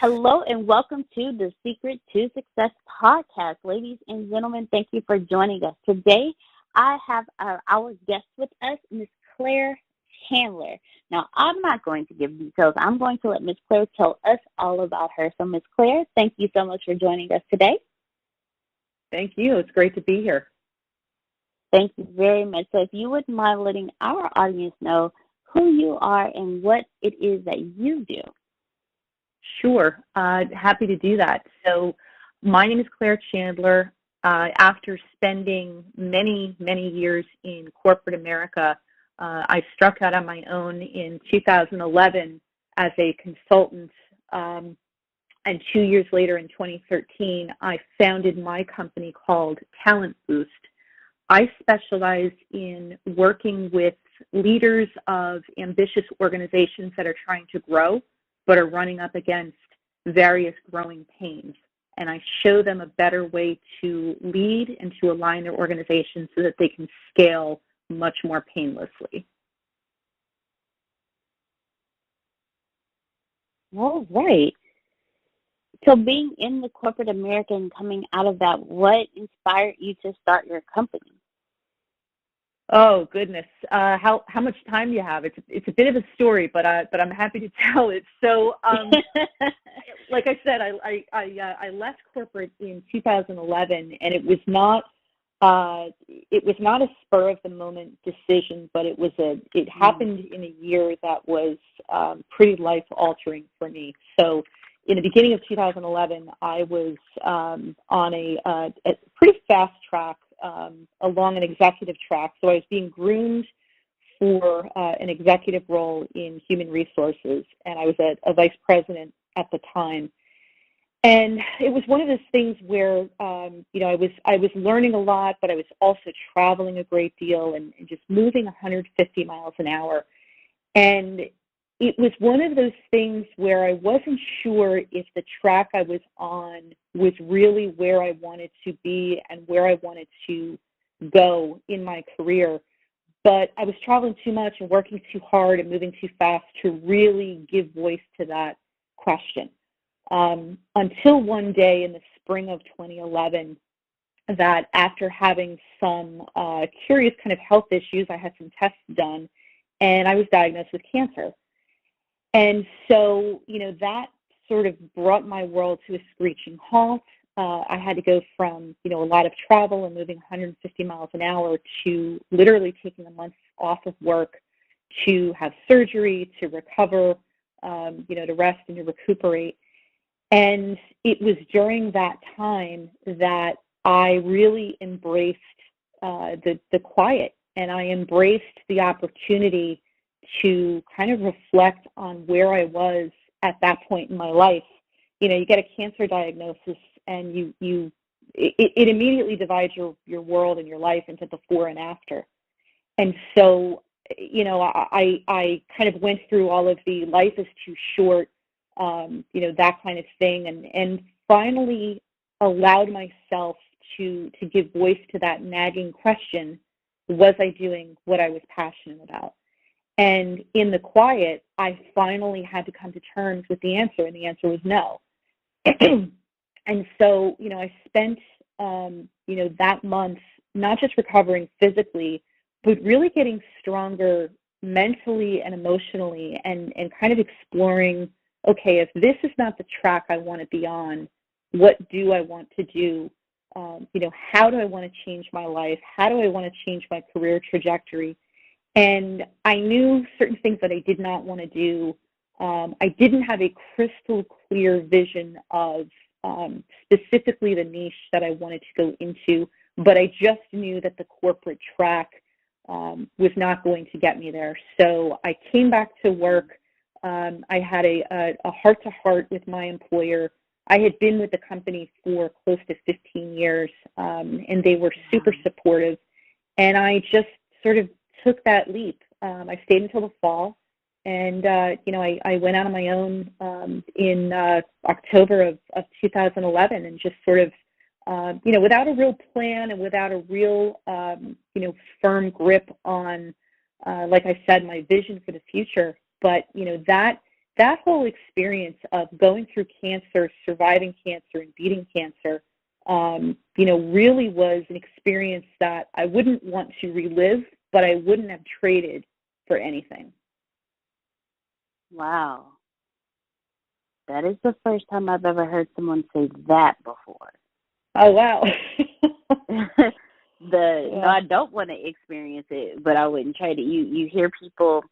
Hello and welcome to the Secret to Success podcast. Ladies and gentlemen, thank you for joining us. Today, I have our guest with us, Miss Claire Chandler. Now, I'm not going to give details. I'm going to let Miss Claire tell us all about her. So, Miss Claire, thank you so much for joining us today. Thank you. It's great to be here. Thank you very much. So, if you wouldn't mind letting our audience know who you are and what it is that you do. Sure. Happy to do that. So my name is Claire Chandler. After spending many, many years in corporate America, I struck out on my own in 2011 as a consultant. And 2 years later, in 2013, I founded my company called Talent Boost. I specialize in working with leaders of ambitious organizations that are trying to grow, but are running up against various growing pains. And I show them a better way to lead and to align their organization so that they can scale much more painlessly. All right. So being in the corporate America and coming out of that, what inspired you to start your company? Oh goodness, how much time do you have? It's a bit of a story, but I'm happy to tell it. So, like I said, I left corporate in 2011, and it was not a spur of the moment decision, but it happened in a year that was pretty life altering for me. So, in the beginning of 2011, I was on a pretty fast track. Along an executive track. So I was being groomed for an executive role in human resources, and I was a vice president at the time. And it was one of those things where, I was learning a lot, but I was also traveling a great deal and just moving 150 miles an hour. And it was one of those things where I wasn't sure if the track I was on was really where I wanted to be and where I wanted to go in my career. But I was traveling too much and working too hard and moving too fast to really give voice to that question. Until one day in the spring of 2011, that after having some curious kind of health issues, I had some tests done, and I was diagnosed with cancer. And so, that sort of brought my world to a screeching halt. I had to go from, a lot of travel and moving 150 miles an hour to literally taking a month off of work to have surgery, to recover, to rest and to recuperate. And it was during that time that I really embraced the quiet, and I embraced the opportunity to kind of reflect on where I was at that point in my life. You get a cancer diagnosis, and it immediately divides your world and your life into before and after. And so, I kind of went through all of the life is too short, that kind of thing, and finally allowed myself to give voice to that nagging question: was I doing what I was passionate about? And in the quiet, I finally had to come to terms with the answer, and the answer was no. And so, I spent, that month not just recovering physically, but really getting stronger mentally and emotionally, and kind of exploring, okay, if this is not the track I want to be on, what do I want to do? How do I want to change my life? How do I want to change my career trajectory? And I knew certain things that I did not want to do. I didn't have a crystal clear vision of specifically the niche that I wanted to go into, but I just knew that the corporate track was not going to get me there. So I came back to work. I had a heart-to-heart with my employer. I had been with the company for close to 15 years, and they were super supportive. And I just sort of took that leap. I stayed until the fall, and I went out on my own in October of 2011, and just sort of without a real plan and without a real firm grip on, like I said, my vision for the future. But that that whole experience of going through cancer, surviving cancer, and beating cancer, really was an experience that I wouldn't want to relive, but I wouldn't have traded for anything. Wow. That is the first time I've ever heard someone say that before. Oh, wow. No, I don't want to experience it, but I wouldn't trade it. You hear people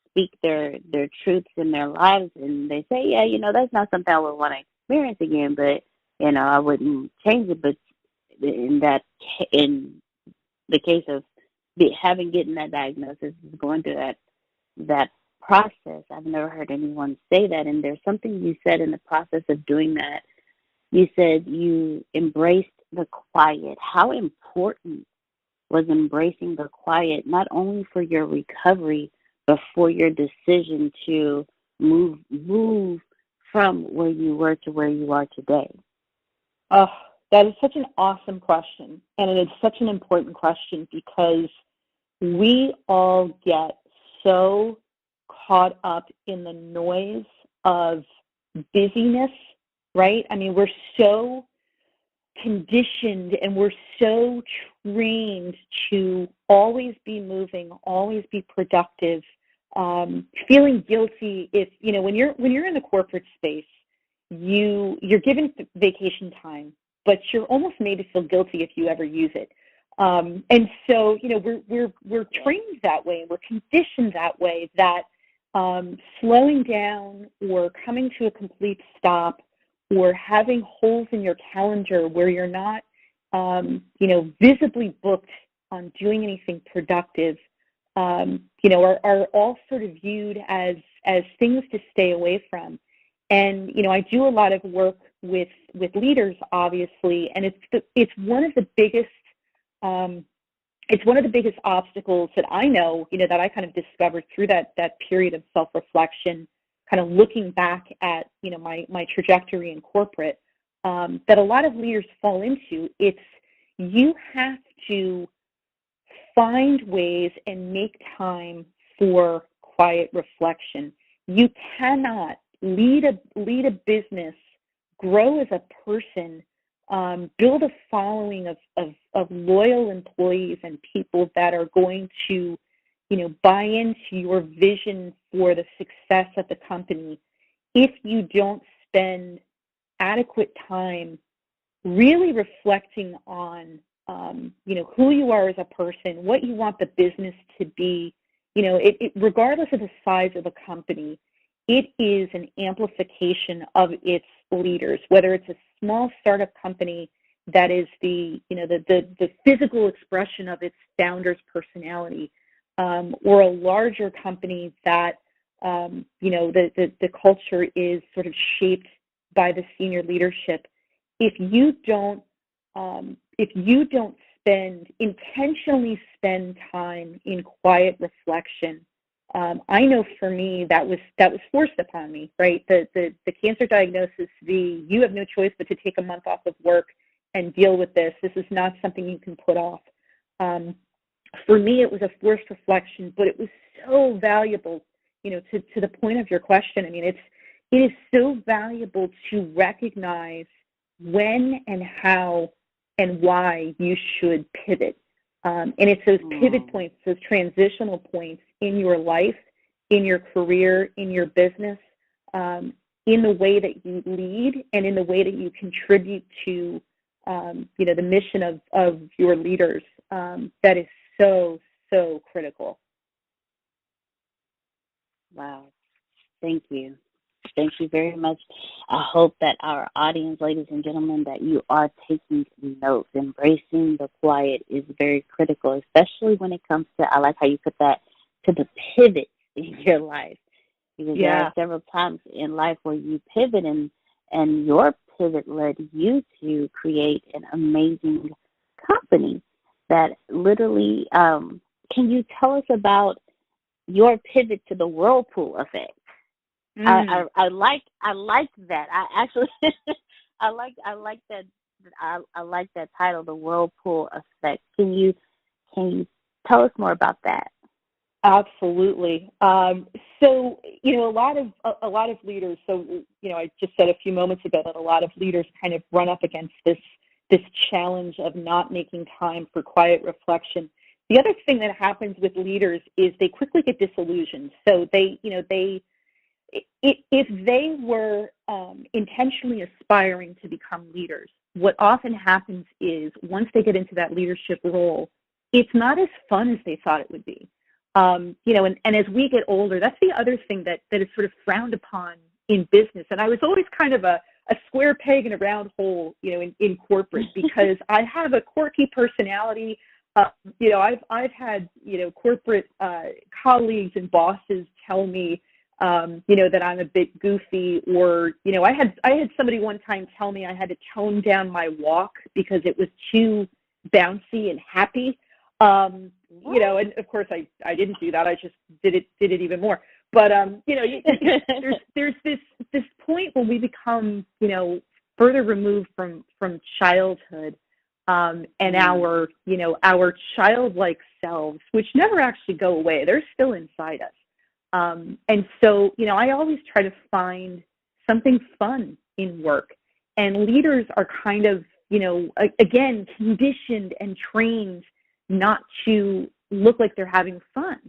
speak their truths in their lives, and they say, yeah, that's not something I would want to experience again, but I wouldn't change it. But in the case of getting that diagnosis, going through that process, I've never heard anyone say that. And there's something you said in the process of doing that. You said you embraced the quiet. How important was embracing the quiet, not only for your recovery, but for your decision to move from where you were to where you are today? Oh, that is such an awesome question. And it is such an important question because we all get so caught up in the noise of busyness, right? I mean, we're so conditioned and we're so trained to always be moving, always be productive, feeling guilty if, when you're in the corporate space, you're given vacation time, but you're almost made to feel guilty if you ever use it. And so, we're trained that way, and we're conditioned that way, that slowing down or coming to a complete stop or having holes in your calendar where you're not, visibly booked on doing anything productive, are all sort of viewed as things to stay away from. And, I do a lot of work with leaders, obviously, and it's one of the biggest obstacles that I know, that I kind of discovered through that period of self-reflection, kind of looking back at, my trajectory in corporate, that a lot of leaders fall into. It's, you have to find ways and make time for quiet reflection. You cannot lead a business, grow as a person, build a following of loyal employees and people that are going to, buy into your vision for the success of the company if you don't spend adequate time really reflecting on, who you are as a person, what you want the business to be. Regardless of the size of a company, it is an amplification of its leaders, whether it's a small startup company that is the physical expression of its founder's personality, or a larger company that, the culture is sort of shaped by the senior leadership. If you don't intentionally spend time in quiet reflection, I know for me that was forced upon me, right? The cancer diagnosis, you have no choice but to take a month off of work and deal with this. This is not something you can put off. For me, it was a forced reflection, but it was so valuable, to the point of your question. I mean, it is so valuable to recognize when and how and why you should pivot. And it's those pivot points, those transitional points in your life, in your career, in your business, in the way that you lead and in the way that you contribute to, the mission of your leaders, that is so, so critical. Wow. Thank you. Thank you very much. I hope that our audience, ladies and gentlemen, that you are taking notes. Embracing the quiet is very critical, especially when it comes to, I like how you put that, to the pivots in your life. Because there are several times in life where you pivot, and your pivot led you to create an amazing company that literally, can you tell us about your pivot to the Whirlpool Effect? I like that. I actually I like that. I like that title, the Whirlpool Effect. Can you tell us more about that? Absolutely. So, a lot of leaders. So, I just said a few moments ago that a lot of leaders kind of run up against this challenge of not making time for quiet reflection. The other thing that happens with leaders is they quickly get disillusioned. So if they were intentionally aspiring to become leaders, what often happens is once they get into that leadership role, it's not as fun as they thought it would be. And as we get older, that's the other thing that is sort of frowned upon in business. And I was always kind of a square peg in a round hole, in corporate, because I have a quirky personality. I've had, corporate colleagues and bosses tell me, that I'm a bit goofy, or, I had somebody one time tell me I had to tone down my walk because it was too bouncy and happy. And of course I didn't do that. I just did it even more. But, there's this point when we become, further removed from childhood, and our childlike selves, which never actually go away. They're still inside us. And so, I always try to find something fun in work. And leaders are kind of, again, conditioned and trained not to look like they're having fun.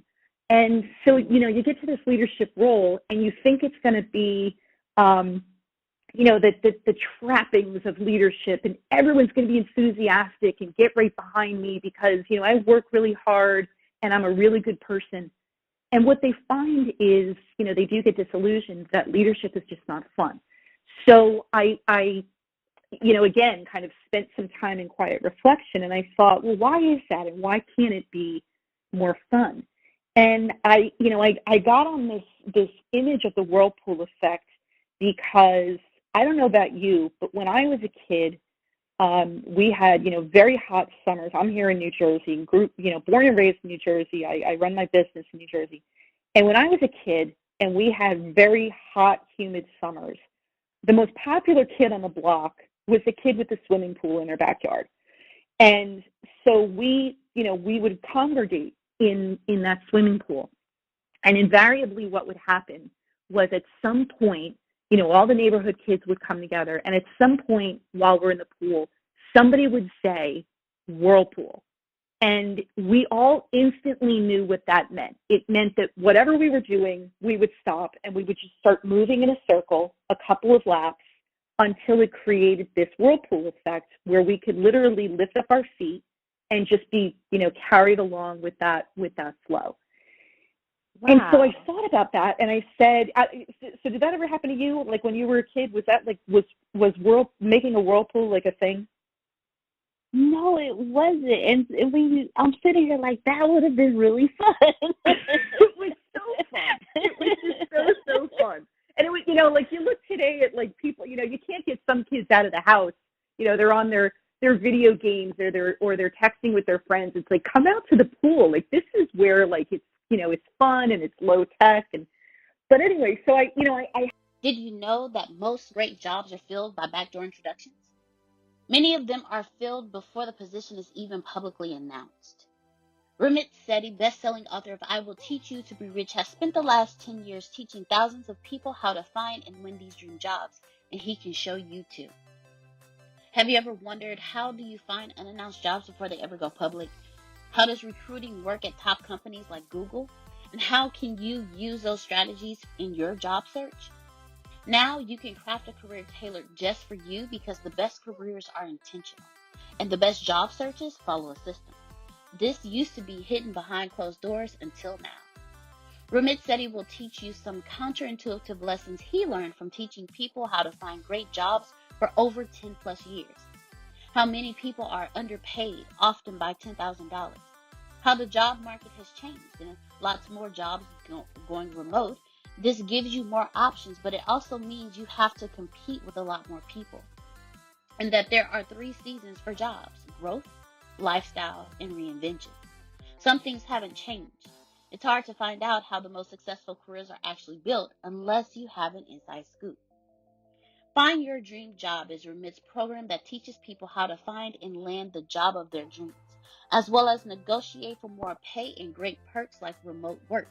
And so, you get to this leadership role and you think it's going to be, the trappings of leadership, and everyone's going to be enthusiastic and get right behind me because, I work really hard and I'm a really good person. And what they find is, they do get disillusioned that leadership is just not fun. So I again, kind of spent some time in quiet reflection, and I thought, well, why is that, and why can't it be more fun? And I got on this image of the Whirlpool Effect because I don't know about you, but when I was a kid, we had, very hot summers. I'm here in New Jersey, born and raised in New Jersey. I run my business in New Jersey. And when I was a kid and we had very hot, humid summers, the most popular kid on the block was the kid with the swimming pool in their backyard. And so we would congregate in that swimming pool. And invariably what would happen was at some point, all the neighborhood kids would come together. And at some point while we're in the pool, somebody would say, Whirlpool. And we all instantly knew what that meant. It meant that whatever we were doing, we would stop and we would just start moving in a circle, a couple of laps, until it created this Whirlpool Effect where we could literally lift up our feet and just be, carried along with that flow. Wow. And so I thought about that, and I said, so did that ever happen to you? Like when you were a kid, was that like, was making a whirlpool like a thing? No, it wasn't. And I'm sitting here like, that would have been really fun. It was so fun. It was just so fun. And it was, like you look today at like people, you can't get some kids out of the house. They're on their video games, or they're texting with their friends. It's like, come out to the pool. Like this is where like it's fun and it's low tech. But anyway, so I. Did you know that most great jobs are filled by backdoor introductions? Many of them are filled before the position is even publicly announced. Ramit Sethi, best-selling author of I Will Teach You to Be Rich, has spent the last 10 years teaching thousands of people how to find and win these dream jobs, and he can show you too. Have you ever wondered, how do you find unannounced jobs before they ever go public? How does recruiting work at top companies like Google? And how can you use those strategies in your job search? Now you can craft a career tailored just for you, because the best careers are intentional and the best job searches follow a system. This used to be hidden behind closed doors until now. Ramit Sethi will teach you some counterintuitive lessons he learned from teaching people how to find great jobs for over 10 plus years. How many people are underpaid, often by $10,000. How the job market has changed and lots more jobs going remote. This gives you more options, but it also means you have to compete with a lot more people. And that there are 3 seasons for jobs: growth, lifestyle, and reinvention. Some things haven't changed. It's hard to find out how the most successful careers are actually built unless you have an inside scoop. Find Your Dream Job is Ramit's program that teaches people how to find and land the job of their dreams. as well as negotiate for more pay and great perks like remote work.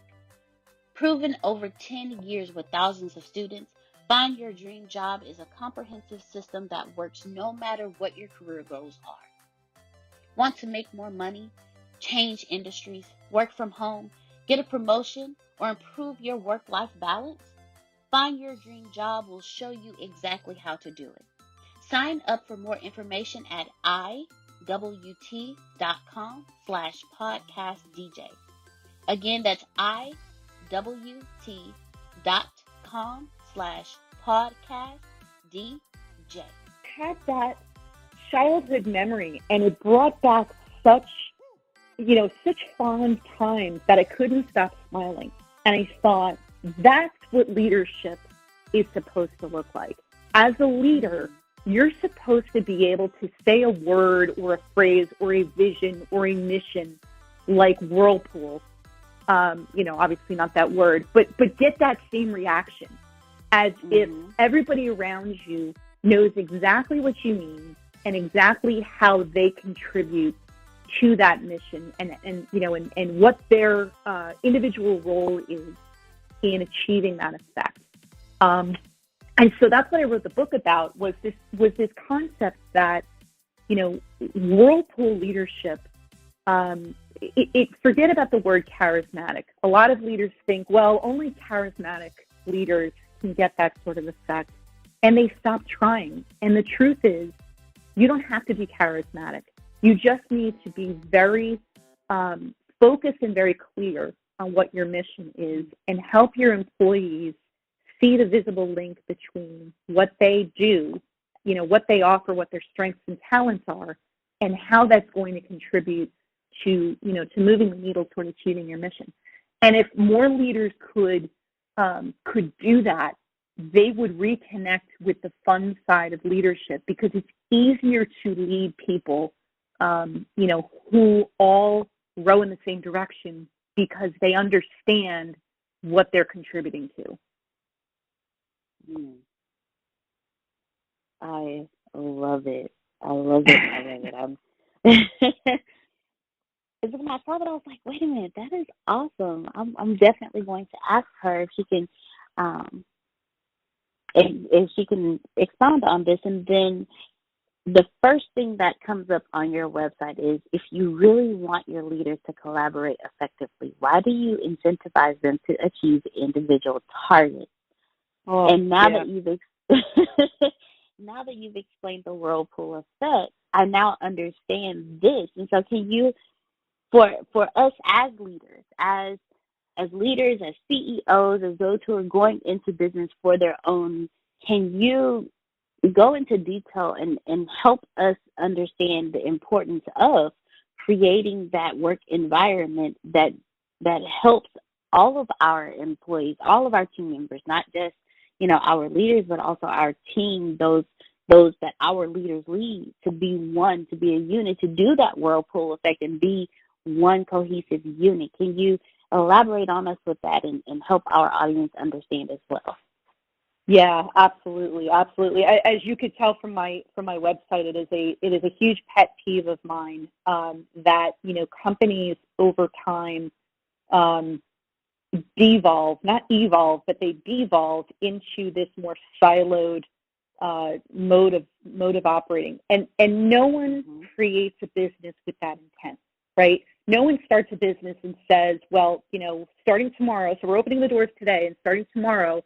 Proven over 10 years with thousands of students, Find Your Dream Job is a comprehensive system that works no matter what your career goals are. Want to make more money, change industries, work from home, get a promotion, or improve your work-life balance? Find Your Dream Job will show you exactly how to do it. Sign up for more information at iwt.com/podcastdj. Again, that's iwt.com/podcastdj. Had that childhood memory, and it brought back such fond times that I couldn't stop smiling. And I thought, that's what leadership is supposed to look like. As a leader, you're supposed to be able to say a word or a phrase or a vision or a mission like Whirlpool. Obviously not that word, but get that same reaction as if everybody around you knows exactly what you mean and exactly how they contribute to that mission and what their individual role is in achieving that effect. And so that's what I wrote the book about, was this concept that, Whirlpool leadership, forget about the word charismatic. A lot of leaders think, well, only charismatic leaders can get that sort of effect, and they stop trying. And the truth is, you don't have to be charismatic. You just need to be very focused and very clear on what your mission is and help your employees see the visible link between what they do, what they offer, what their strengths and talents are, and how that's going to contribute to moving the needle toward achieving your mission. And if more leaders could do that, they would reconnect with the fun side of leadership, because it's easier to lead people, who all row in the same direction because they understand what they're contributing to. I love it. I love it. When I saw that, I was like, wait a minute, that is awesome. I'm definitely going to ask her if she can if she can expound on this. And then the first thing that comes up on your website is, if you really want your leaders to collaborate effectively, why do you incentivize them to achieve individual targets? And now that you've explained the Whirlpool Effect, I now understand this. And so, can you, for us as leaders, as CEOs, as those who are going into business for their own, can you go into detail and help us understand the importance of creating that work environment that helps all of our employees, all of our team members, not just our leaders, but also our team, those that our leaders lead, to be one, to be a unit, to do that Whirlpool Effect and be one cohesive unit? Can you elaborate on us with that and help our audience understand as well? Yeah, absolutely. As you could tell from my website, it is a huge pet peeve of mine that companies over time devolve, not evolve, but they devolve into this more siloed mode of operating, and no one creates a business with that intent, right? No one starts a business and says, well, starting tomorrow, so we're opening the doors today, and starting tomorrow,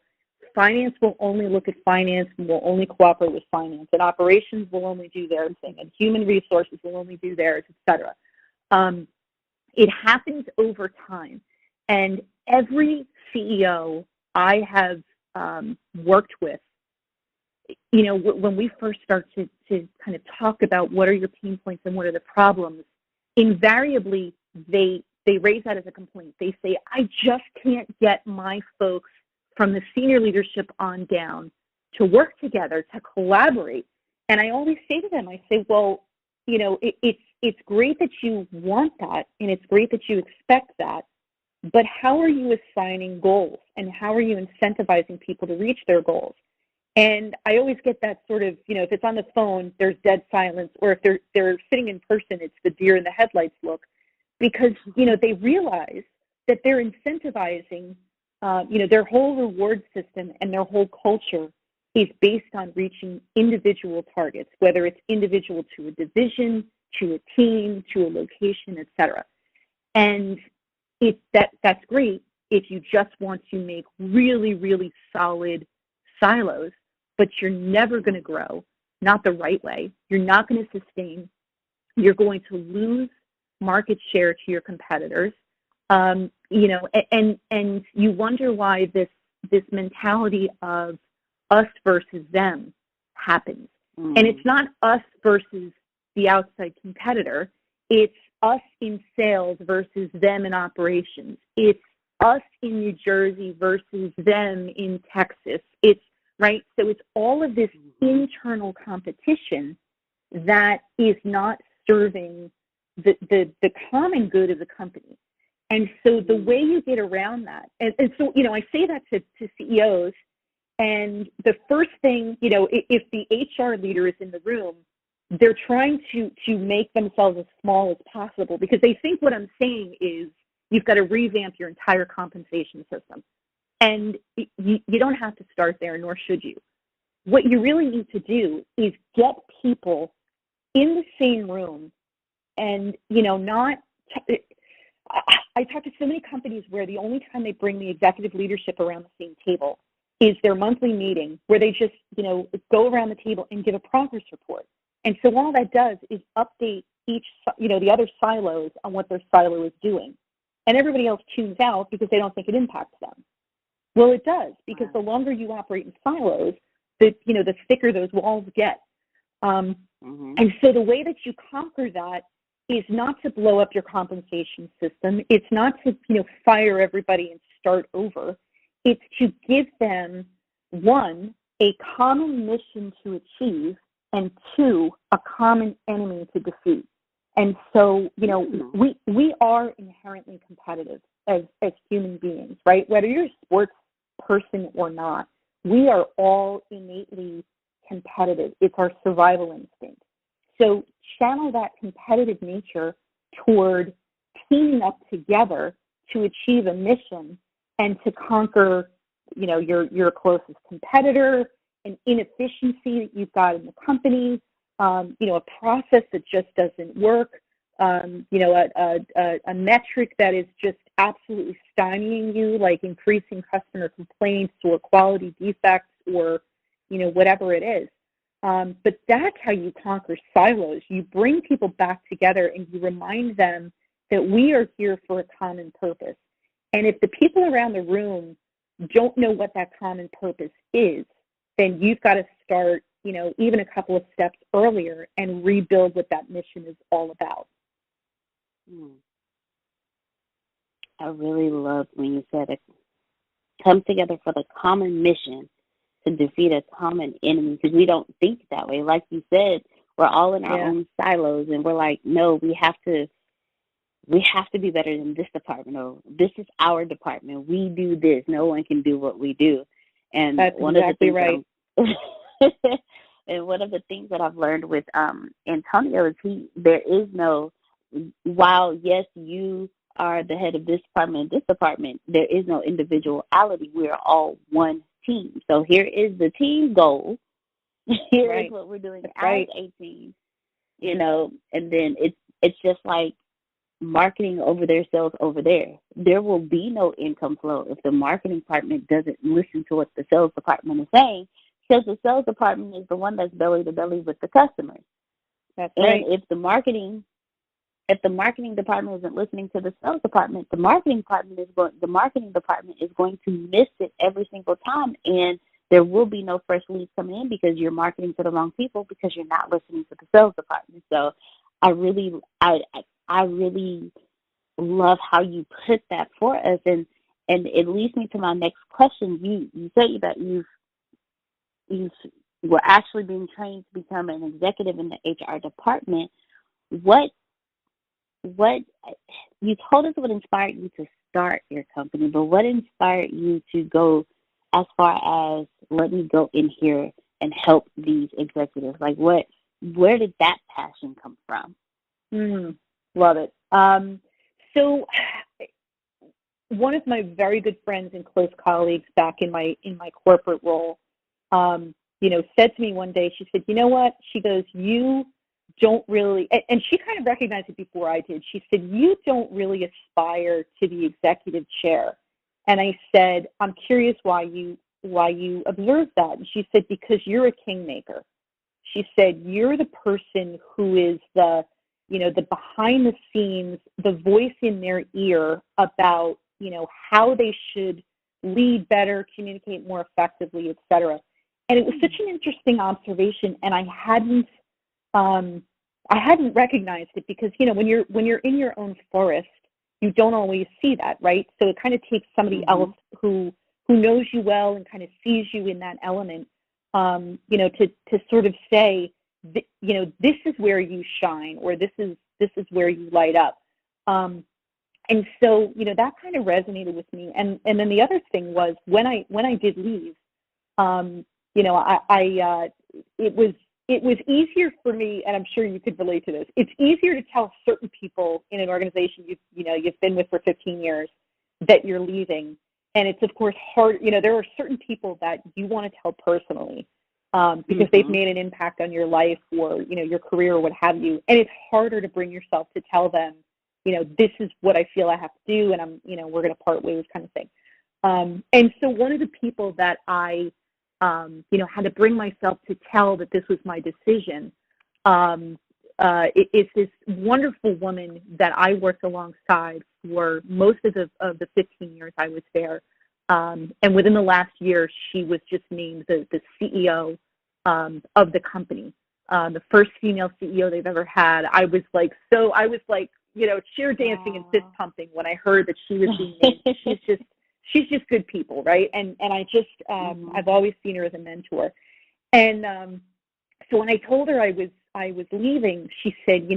finance will only look at finance and will only cooperate with finance, and operations will only do their thing, and human resources will only do theirs, etc. It happens over time, and every CEO I have worked with, when we first start to kind of talk about what are your pain points and what are the problems, invariably they raise that as a complaint. They say, I just can't get my folks from the senior leadership on down to work together, to collaborate. And I always say to them, I say, well, it's great that you want that, and it's great that you expect that, but how are you assigning goals, and how are you incentivizing people to reach their goals? And I always get that sort of, if it's on the phone, there's dead silence, or if they're sitting in person, it's the deer in the headlights look, because, they realize that they're incentivizing, their whole reward system and their whole culture is based on reaching individual targets, whether it's individual to a division, to a team, to a location, et cetera. And that's great if you just want to make really, really solid silos, but you're never going to grow, not the right way. You're not going to sustain. You're going to lose market share to your competitors. And you wonder why this mentality of us versus them happens. And it's not us versus the outside competitor. It's us in sales versus them in operations. It's us in New Jersey versus them in Texas. It's right. So it's all of this internal competition that is not serving the common good of the company. And so the way you get around that, and so, I say that to CEOs, and the first thing, if the HR leader is in the room, they're trying to make themselves as small as possible, because they think what I'm saying is you've got to revamp your entire compensation system. And you don't have to start there, nor should you. What you really need to do is get people in the same room and, not... I talk to so many companies where the only time they bring the executive leadership around the same table is their monthly meeting, where they just, go around the table and give a progress report. And so all that does is update each, the other silos on what their silo is doing. And everybody else tunes out because they don't think it impacts them. Well, it does, because the longer you operate in silos, the thicker those walls get. And so the way that you conquer that is not to blow up your compensation system. It's not to, fire everybody and start over. It's to give them, one, a common mission to achieve, and two, a common enemy to defeat. And so, we are inherently competitive as human beings, right? Whether you're a sports person or not, we are all innately competitive. It's our survival instinct. So channel that competitive nature toward teaming up together to achieve a mission and to conquer, your closest competitor, an inefficiency that you've got in the company, a process that just doesn't work, a metric that is just absolutely stymieing you, like increasing customer complaints or quality defects or, whatever it is. But that's how you conquer silos. You bring people back together and you remind them that we are here for a common purpose. And if the people around the room don't know what that common purpose is, then you've got to start, even a couple of steps earlier and rebuild what that mission is all about. I really loved when you said it. Come together for the common mission to defeat a common enemy, because we don't think that way. Like you said, we're all in our own silos, and we're like, no, we have to be better than this department, or this is our department. We do this. No one can do what we do. And that's exactly right. And one of the things that I've learned with Antonio is there is no, while yes, you are the head of this department and this department, there is no individuality. We are all one team. So here is the team goal. Here is what we're doing as a team. And then it's just like marketing over their sales over there. There will be no income flow if the marketing department doesn't listen to what the sales department is saying, because the sales department is the one that's belly to belly with the customers. That's right. And if the marketing department isn't listening to the sales department, the marketing department is going to miss it every single time, and there will be no fresh leads coming in because you're marketing to the wrong people because you're not listening to the sales department. So I really love how you put that for us, and it leads me to my next question. You say that you were actually being trained to become an executive in the HR department. What you told us what inspired you to start your company, but what inspired you to go as far as let me go in here and help these executives? Like, where did that passion come from? Love it. So one of my very good friends and close colleagues back in my corporate role, said to me one day, she said, you know what? She goes, you don't really, and she kind of recognized it before I did. She said, you don't really aspire to the executive chair. And I said, I'm curious why you observe that. And she said, because you're a kingmaker. She said, you're the person who is the behind the scenes, the voice in their ear about, how they should lead better, communicate more effectively, et cetera. And it was such an interesting observation, and I hadn't recognized it because, when you're in your own forest, you don't always see that, right? So it kind of takes somebody else who knows you well and kind of sees you in that element, to sort of say, this is where you shine, or this is where you light up. And so, that kind of resonated with me. And then the other thing was when I did leave, it was easier for me, and I'm sure you could relate to this. It's easier to tell certain people in an organization you've been with for 15 years that you're leaving. And it's, of course, hard. There are certain people that you want to tell personally because they've made an impact on your life or, your career or what have you. And it's harder to bring yourself to tell them, this is what I feel I have to do, and we're going to part ways kind of thing. And so one of the people that I, had to bring myself to tell that this was my decision, it's this wonderful woman that I worked alongside for most of the 15 years I was there. And within the last year, she was just named the CEO of the company, the first female CEO they've ever had. I was like, cheer dancing and fist pumping when I heard that she was being named. She's just good people, right? And I just I've always seen her as a mentor. And so when I told her I was leaving, she said, she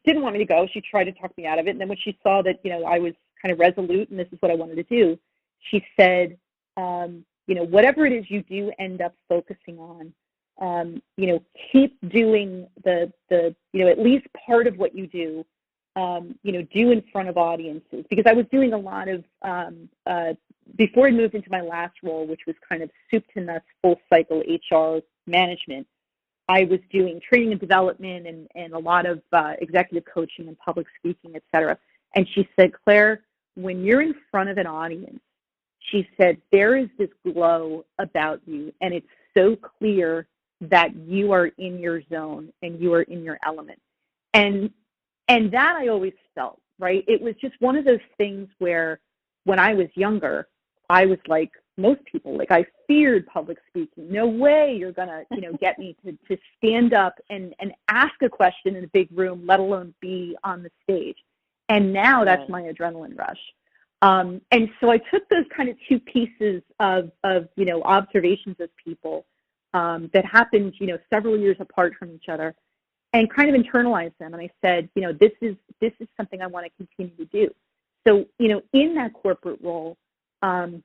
didn't want me to go. She tried to talk me out of it. And then when she saw that I was kind of resolute and this is what I wanted to do, she said, whatever it is you do end up focusing on, keep doing the at least part of what you do. Do in front of audiences, because I was doing a lot of, before I moved into my last role, which was kind of soup to nuts, full cycle HR management, I was doing training and development and a lot of executive coaching and public speaking, et cetera. And she said, Claire, when you're in front of an audience, she said, there is this glow about you, and it's so clear that you are in your zone and you are in your element. And that I always felt, right? It was just one of those things where when I was younger, I was like most people, like I feared public speaking. No way you're going to, get me to stand up and ask a question in a big room, let alone be on the stage. And now that's my adrenaline rush. And so I took those kind of two pieces of observations of people that happened, several years apart from each other, and kind of internalized them. And I said, this is something I want to continue to do. So, in that corporate role, I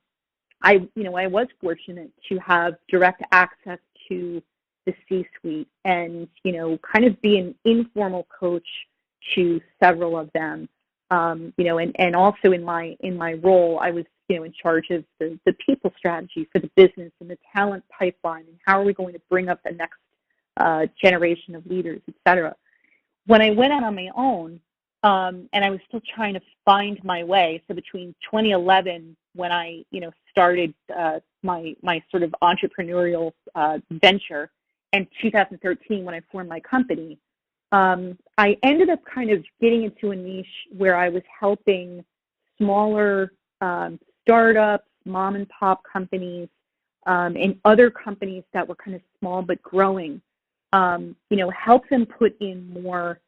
was fortunate to have direct access to the C-suite and, kind of be an informal coach to several of them. And also in my role, I was, in charge of the people strategy for the business and the talent pipeline and how are we going to bring up the next generation of leaders, et cetera. When I went out on my own, and I was still trying to find my way, so between 2011, when I, started my sort of entrepreneurial venture, and 2013, when I formed my company, I ended up kind of getting into a niche where I was helping smaller startups, mom and pop companies, and other companies that were kind of small but growing, help them put in more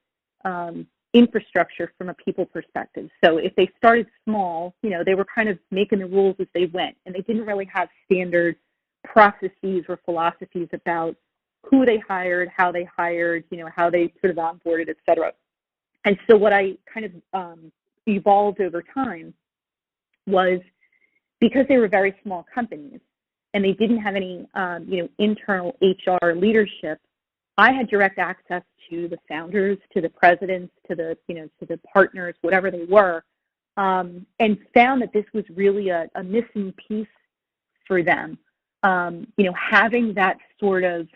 infrastructure from a people perspective. So if they started small, they were kind of making the rules as they went, and they didn't really have standard processes or philosophies about who they hired, how they hired, how they sort of onboarded, et cetera. And so what I kind of evolved over time was because they were very small companies and they didn't have any, internal HR leadership, I had direct access to the founders, to the presidents, to the partners, whatever they were, and found that this was really a missing piece for them. Having that sort of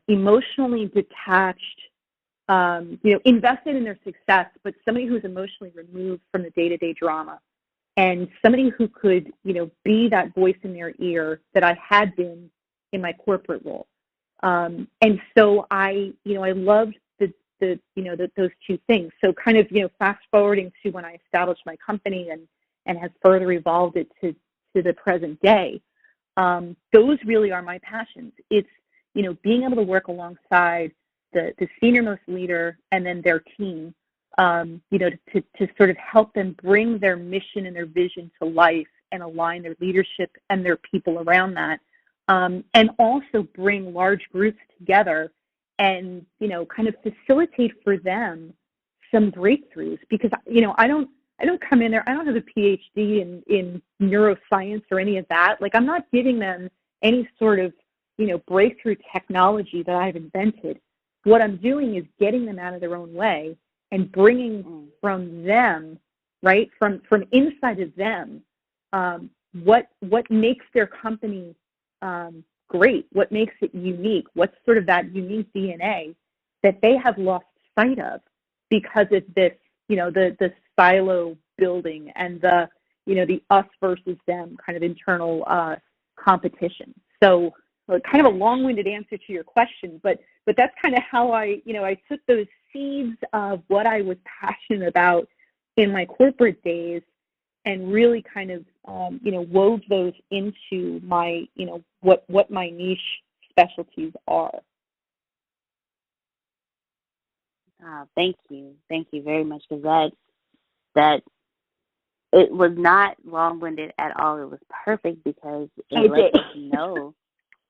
emotionally detached, invested in their success, but somebody who's emotionally removed from the day-to-day drama, and somebody who could, be that voice in their ear that I had been in my corporate role. And so I loved those two things. So kind of, fast forwarding to when I established my company and has further evolved it to the present day. Those really are my passions. It's, being able to work alongside the senior most leader and then their team, to sort of help them bring their mission and their vision to life and align their leadership and their people around that. And also bring large groups together and, kind of facilitate for them some breakthroughs, because, I don't come in there, I don't have a PhD in neuroscience or any of that. Like, I'm not giving them any sort of, breakthrough technology that I've invented. What I'm doing is getting them out of their own way and bringing from them, right, from inside of them, what makes their company great, what makes it unique, what's sort of that unique DNA that they have lost sight of because of this, the silo building and the us versus them kind of internal competition. So kind of a long-winded answer to your question, but that's kind of how I took those seeds of what I was passionate about in my corporate days and really kind of, wove those into my, what my niche specialties are. Thank you. Thank you very much, because that it was not long-winded at all. It was perfect because it lets us know.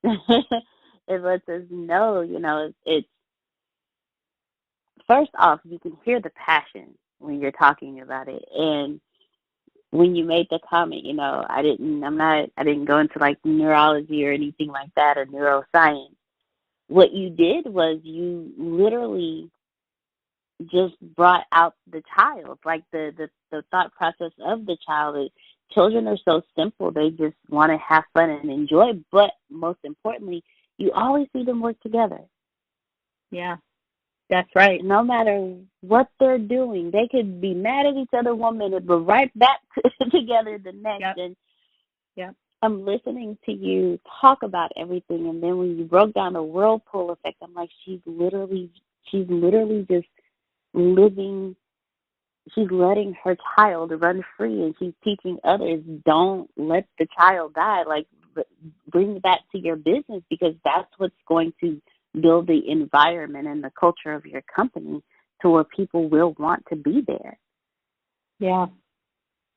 It lets us know, it's first off, you can hear the passion when you're talking about it. And when you made the comment, I didn't go into like neurology or anything like that or neuroscience. What you did was you literally just brought out the child, like the thought process of the child. Children are so simple. They just want to have fun and enjoy. But most importantly, you always see them work together. Yeah, that's right. No matter what they're doing, they could be mad at each other 1 minute, but right back together the next. Yep. And I'm listening to you talk about everything. And then when you broke down the Whirlpool Effect, I'm like, she's literally just living. She's letting her child run free, and she's teaching others, don't let the child die. Like, bring that to your business, because that's what's going to build the environment and the culture of your company to where people will want to be there. Yeah.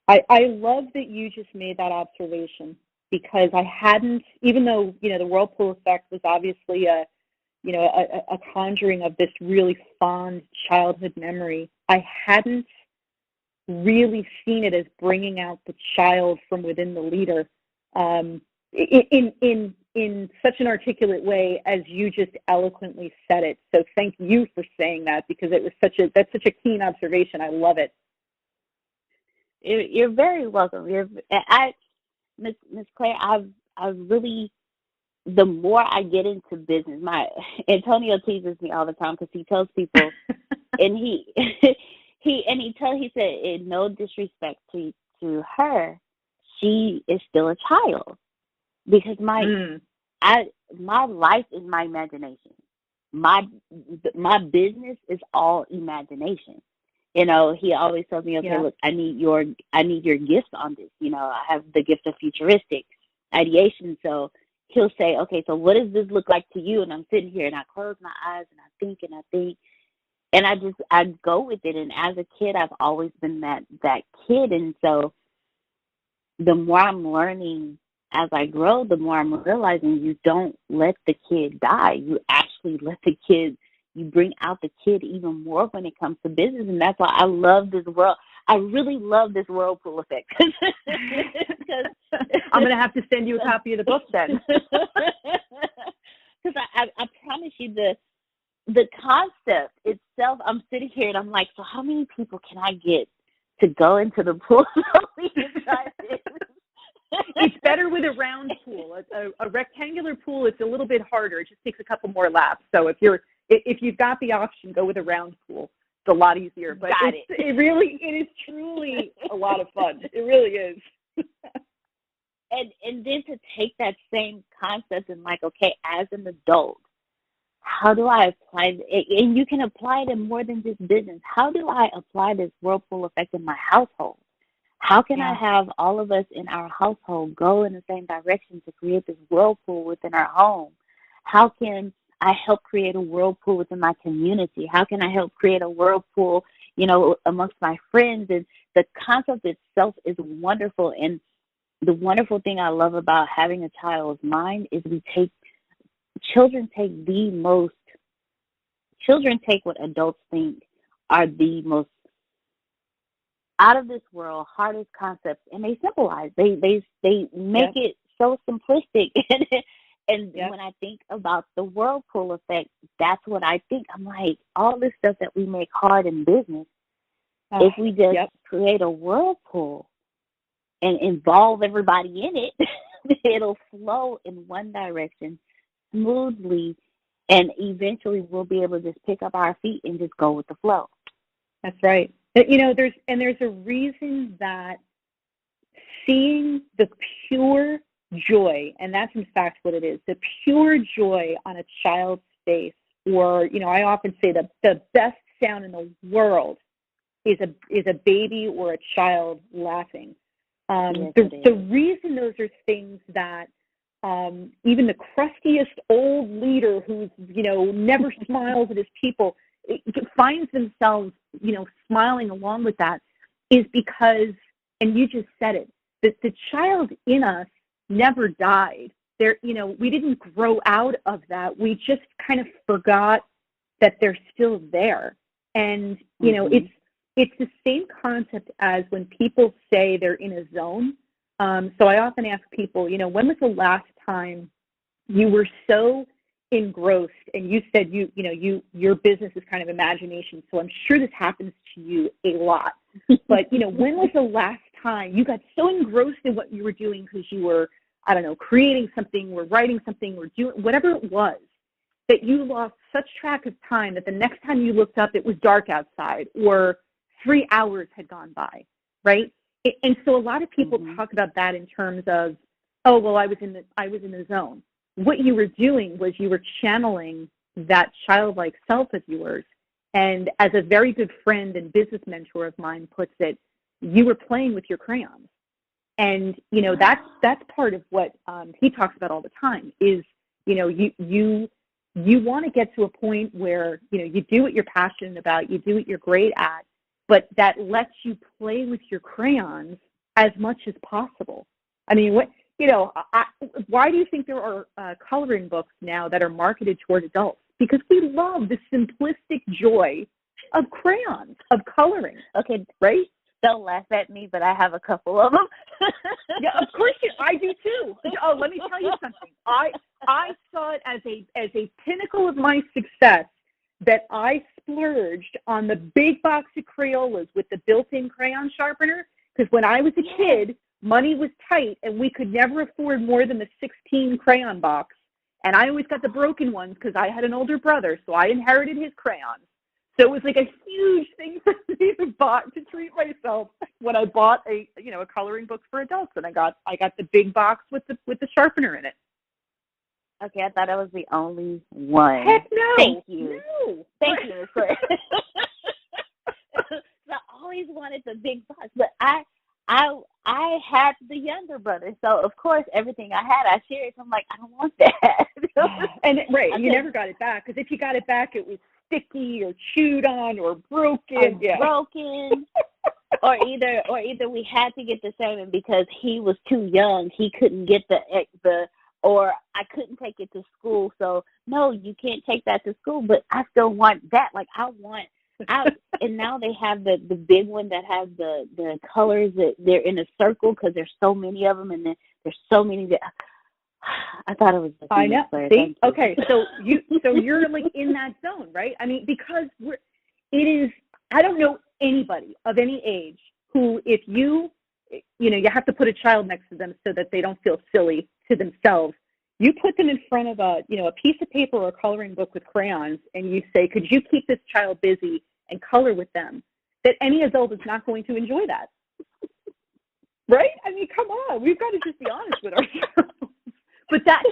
I love that you just made that observation, because I hadn't, even though, the Whirlpool Effect was obviously a conjuring of this really fond childhood memory, I hadn't really seen it as bringing out the child from within the leader in such an articulate way as you just eloquently said it. So thank you for saying that, because that's such a keen observation. I love it. You're very welcome. Miss Claire, I've really, the more I get into business, Antonio teases me all the time because he tells people, and he said, in no disrespect to her, she is still a child, because my life is my imagination. My business is all imagination. He always tells me, okay, look, I need your gift on this. I have the gift of futuristic ideation. So he'll say, okay, so what does this look like to you? And I'm sitting here and I close my eyes and I think. And I go with it. And as a kid, I've always been that kid. And so the more I'm learning as I grow, the more I'm realizing you don't let the kid die. You actually you bring out the kid even more when it comes to business. And that's why I love this world. I really love this Whirlpool Effect. I'm going to have to send you a copy of the book then. Because I promise you, the concept itself, I'm sitting here and I'm like, so how many people can I get to go into the pool so we can try this? It's better with a round pool. A rectangular pool, it's a little bit harder. It just takes a couple more laps. So if you've got the option, go with a round pool. It's a lot easier. But it is truly a lot of fun. It really is. And then to take that same concept and like, okay, as an adult, how do I apply it? And you can apply it in more than just business. How do I apply this Whirlpool Effect in my household? How can I have all of us in our household go in the same direction to create this whirlpool within our home? How can I help create a whirlpool within my community? How can I help create a whirlpool, amongst my friends? And the concept itself is wonderful. And the wonderful thing I love about having a child's mind is children take what adults think are the most out of this world, hardest concepts, and they symbolize. They make it so simplistic. And when I think about the Whirlpool Effect, that's what I think. I'm like, all this stuff that we make hard in business, if we just create a whirlpool and involve everybody in it, it'll flow in one direction smoothly, and eventually we'll be able to just pick up our feet and just go with the flow. That's right. There's a reason that seeing the pure joy, and that's in fact what it is, the pure joy on a child's face, or, I often say that the best sound in the world is a baby or a child laughing. The reason those are things that even the crustiest old leader who's, never smiles at his people, finds themselves, smiling along with that, is because, and you just said it, that the child in us never died. We didn't grow out of that. We just kind of forgot that they're still there. And, it's the same concept as when people say they're in a zone. So I often ask people, when was the last time you were so engrossed, and you said your business is kind of imagination, so I'm sure this happens to you a lot. But when was the last time you got so engrossed in what you were doing because you were, I don't know, creating something or writing something or doing whatever it was, that you lost such track of time that the next time you looked up it was dark outside or 3 hours had gone by, right? And so a lot of people talk about that in terms of, oh, well, I was in the zone. What you were doing was you were channeling that childlike self of yours. And as a very good friend and business mentor of mine puts it, you were playing with your crayons. And, that's part of what he talks about all the time is, you want to get to a point where, you do what you're passionate about, you do what you're great at, but that lets you play with your crayons as much as possible. I mean, why do you think there are coloring books now that are marketed toward adults? Because we love the simplistic joy of crayons, of coloring. Okay, right? Don't laugh at me, but I have a couple of them. Yeah, of course I do too. Oh, let me tell you something. I saw it as a pinnacle of my success that I splurged on the big box of Crayolas with the built-in crayon sharpener, because when I was a kid, money was tight and we could never afford more than the 16 crayon box. And I always got the broken ones because I had an older brother, so I inherited his crayons. So it was like a huge thing for me to treat myself when I bought a coloring book for adults, and I got the big box with the sharpener in it. Okay, I thought I was the only one. Heck no. Thank you. No. Thank you, Ms. Claire. I always wanted the big box, but I had the younger brother, so of course everything I had I shared. So I'm like, I don't want that. And you never got it back, because if you got it back, it was sticky or chewed on or broken. or either we had to get the same, and because he was too young, he couldn't get the or I couldn't take it to school. So no, you can't take that to school, but I still want that. Like I want And now they have the big one that has the colors that they're in a circle because there's so many of them, and then there's so many that I thought it was. I know. See? Okay, so you're like in that zone, right? I mean, because it is. I don't know anybody of any age who, if you have to put a child next to them so that they don't feel silly to themselves. You put them in front of a piece of paper or a coloring book with crayons, and you say, "Could you keep this child busy and color with them?" That any adult is not going to enjoy that, right? I mean, come on, we've got to just be honest with ourselves. But that,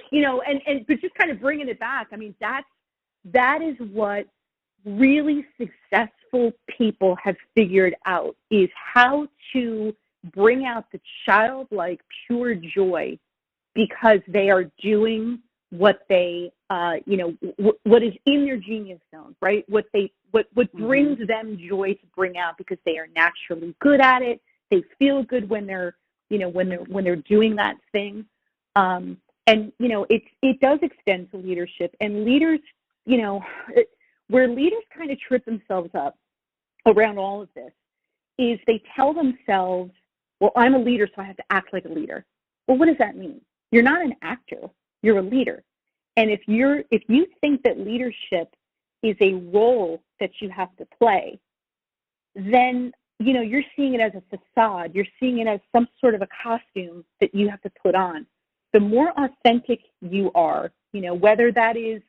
but just kind of bringing it back. I mean, that is what really successful people have figured out, is how to bring out the childlike pure joy, because they are doing what they, what is in their genius zone, right? What brings them joy to bring out, because they are naturally good at it. They feel good when they're, when they're doing that thing. And it does extend to leadership, and leaders, where leaders kind of trip themselves up around all of this is they tell themselves, well, I'm a leader, so I have to act like a leader. Well, what does that mean? You're not an actor, you're a leader. And if you think that leadership is a role that you have to play, then, you're seeing it as a facade. You're seeing it as some sort of a costume that you have to put on. The more authentic you are, whether that is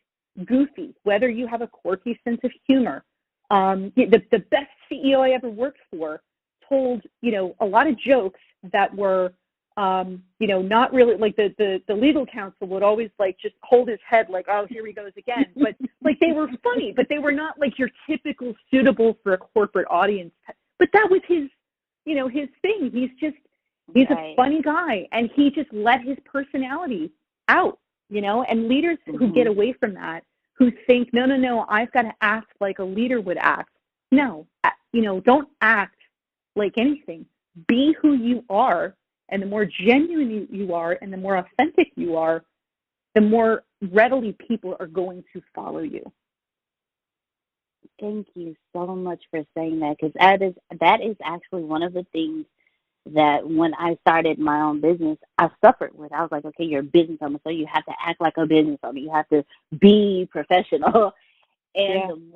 goofy, whether you have a quirky sense of humor. The best CEO I ever worked for told, a lot of jokes that were, not really, like the legal counsel would always like just hold his head like, oh, here he goes again. But like they were funny, but they were not like your typical suitable for a corporate audience. But that was his, his thing. He's a funny guy, and he just let his personality out, and leaders who get away from that, who think, no, I've got to act like a leader would act. No, don't act like anything. Be who you are, and the more genuine you are and the more authentic you are, the more readily people are going to follow you. Thank you so much for saying that, because that is actually one of the things that when I started my own business, I suffered with. I was like, okay, you're a business owner, so you have to act like a business owner. You have to be professional. And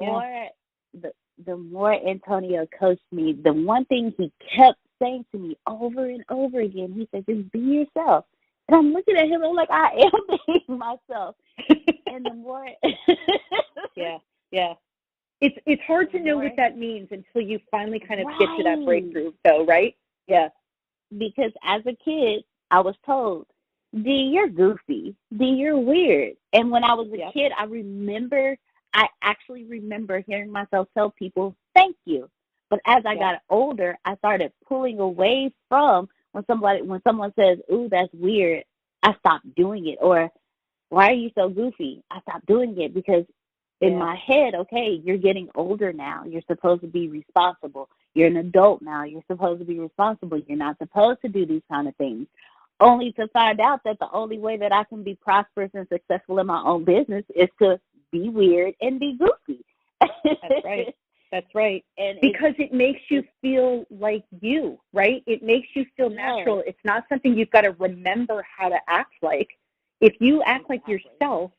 the more Antonio coached me, the one thing he kept saying to me over and over again, he said, just be yourself. And I'm looking at him, I'm like, I am being myself. And the more It's hard to know what that means until you finally kind of get to that breakthrough, though, right? Yeah. Because as a kid, I was told, D, you're goofy. D, you're weird. And when I was a kid, I actually remember hearing myself tell people, thank you. But as I got older, I started pulling away from when someone says, ooh, that's weird, I stopped doing it. Or, why are you so goofy? I stopped doing it because in my head, okay, you're getting older now. You're supposed to be responsible. You're an adult now. You're supposed to be responsible. You're not supposed to do these kind of things. Only to find out that the only way that I can be prosperous and successful in my own business is to be weird and be goofy. That's right. That's right. And because it makes you feel like you, right? It makes you feel natural. It's not something you've got to remember how to act like. If you act like yourself,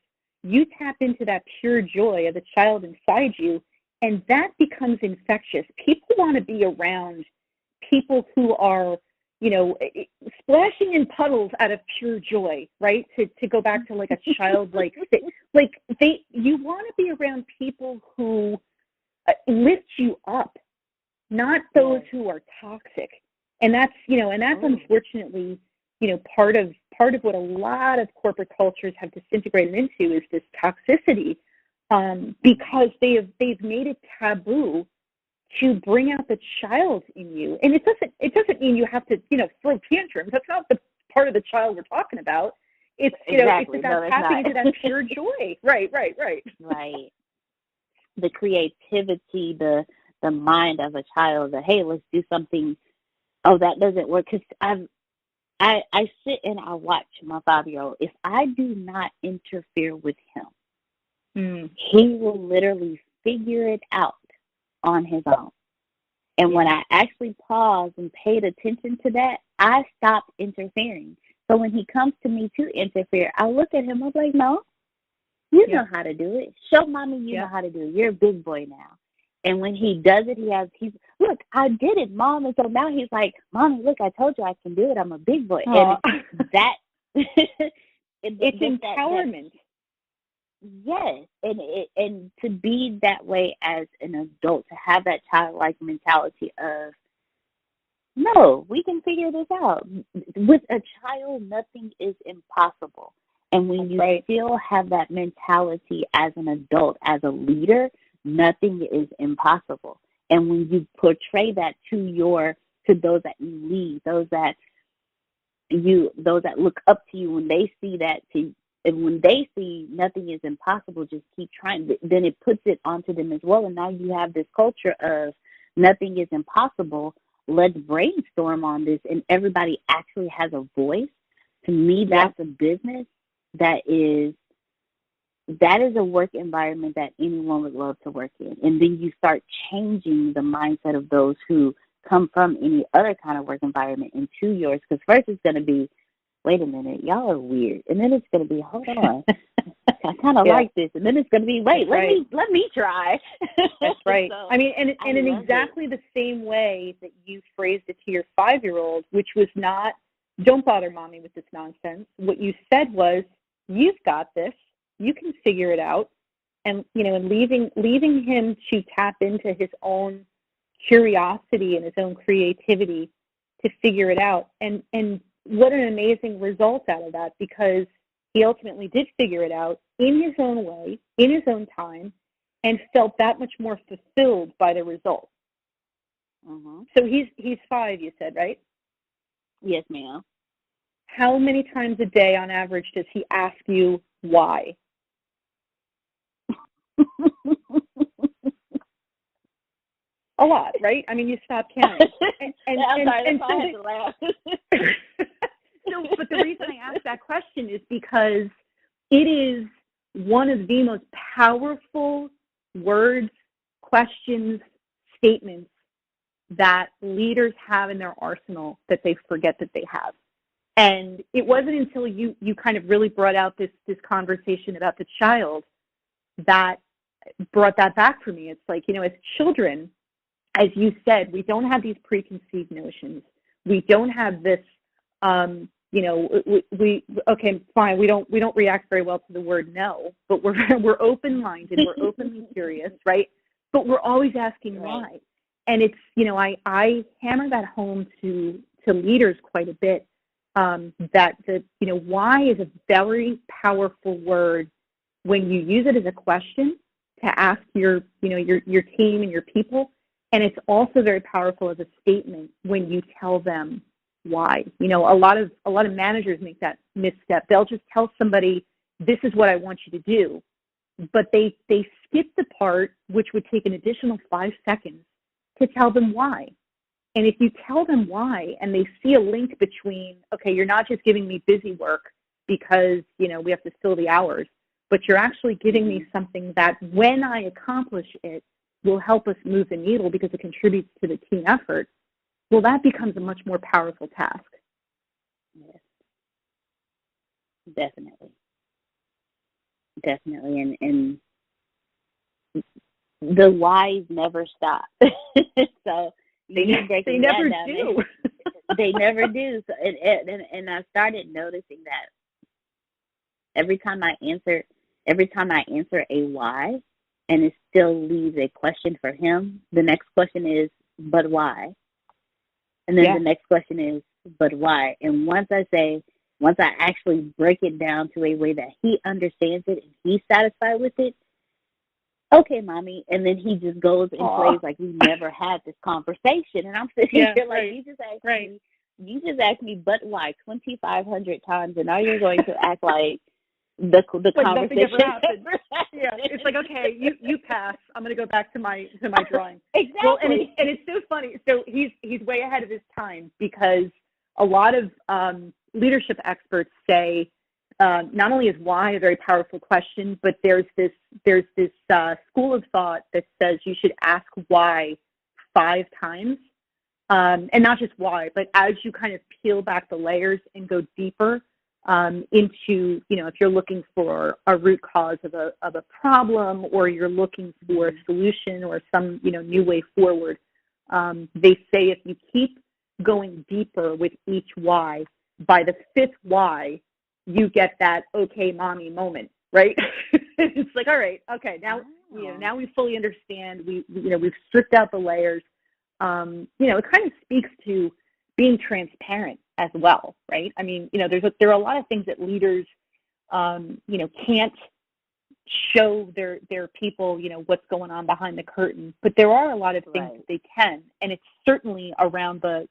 you tap into that pure joy of the child inside you, and that becomes infectious. People want to be around people who are, splashing in puddles out of pure joy, right? To go back to like a childlike thing. Like you want to be around people who lift you up, not those who are toxic. And that's, that's unfortunately, part of what a lot of corporate cultures have disintegrated into is this toxicity, because they've made it taboo to bring out the child in you. And it doesn't mean you have to, throw tantrums. That's not the part of the child we're talking about. It's, it's about tapping into that pure joy. Right. Right. The creativity, the mind of a child, that, hey, let's do something. Oh, that doesn't work. Because I sit and I watch my 5-year-old. If I do not interfere with him, he will literally figure it out. on his own. And when I actually paused and paid attention to that, I stopped interfering. So when he comes to me to interfere, I look at him, I'm like, no, you know how to do it. Show mommy you know how to do it. You're a big boy now. And when he does it, he's look, I did it, Mom. And so now he's like, Mommy, look, I told you I can do it. I'm a big boy. Aww. And that it's empowerment. Yes, and to be that way as an adult, to have that childlike mentality of, no, we can figure this out. With a child, nothing is impossible. And when you still have that mentality as an adult, as a leader, nothing is impossible. And when you portray that to those that you lead, those that look up to you, when they see that and when they see nothing is impossible, just keep trying, then it puts it onto them as well. And now you have this culture of nothing is impossible. Let's brainstorm on this. And everybody actually has a voice. To me, that's a business that is a work environment that anyone would love to work in. And then you start changing the mindset of those who come from any other kind of work environment into yours. Because first it's going to be, wait a minute, y'all are weird. And then it's going to be, hold on, I kind of like this. And then it's going to be, wait, let me try. That's right. So, I mean, and in exactly the same way that you phrased it to your 5-year-old, which was not, don't bother mommy with this nonsense. What you said was, you've got this. You can figure it out. And, and leaving him to tap into his own curiosity and his own creativity to figure it out. And what an amazing result out of that, because he ultimately did figure it out in his own way, in his own time, and felt that much more fulfilled by the result. Mm-hmm. So he's 5, you said, right? Yes, ma'am. How many times a day on average does he ask you why? A lot, right? I mean, you stop counting. But the reason I ask that question is because it is one of the most powerful words, questions, statements that leaders have in their arsenal that they forget that they have. And it wasn't until you kind of really brought out this conversation about the child that brought that back for me. It's like, as children, as you said, we don't have these preconceived notions. We don't have this, okay, fine. We don't react very well to the word no, but we're open-minded, we're openly curious, right? But we're always asking why. And it's, I hammer that home to leaders quite a bit. That why is a very powerful word when you use it as a question to ask your team and your people. And it's also very powerful as a statement when you tell them why. A lot of managers make that misstep. They'll just tell somebody, this is what I want you to do. But they skip the part which would take an additional 5 seconds to tell them why. And if you tell them why and they see a link between, okay, you're not just giving me busy work because, we have to fill the hours, but you're actually giving me something that when I accomplish it will help us move the needle because it contributes to the team effort, well, that becomes a much more powerful task. Yes, definitely. And the whys never stop. So they never do. They never do. So, and I started noticing that every time I answer a why, and it still leaves a question for him, the next question is, but why? And then the next question is, but why? And once I actually break it down to a way that he understands it and he's satisfied with it, okay, mommy. And then he just goes and plays like we never had this conversation. And I'm sitting here like, you just asked me, but why 2,500 times, and now you're going to act like the conversation never happened. Yeah, it's like, okay, you pass. I'm going to go back to my drawing. Exactly. Well, and it's so funny. So he's way ahead of his time because a lot of leadership experts say not only is why a very powerful question, but there's this school of thought that says you should ask why 5 times, and not just why, but as you kind of peel back the layers and go deeper into, if you're looking for a root cause of a problem, or you're looking for a solution or some new way forward. They say if you keep going deeper with each why, by the 5th why, you get that "okay, mommy" moment, right? It's like, all right, okay, now now we fully understand. We've stripped out the layers. It kind of speaks to being transparent as well, right? I mean, there are a lot of things that leaders, can't show their people, what's going on behind the curtain. But there are a lot of things that they can, and it's certainly around the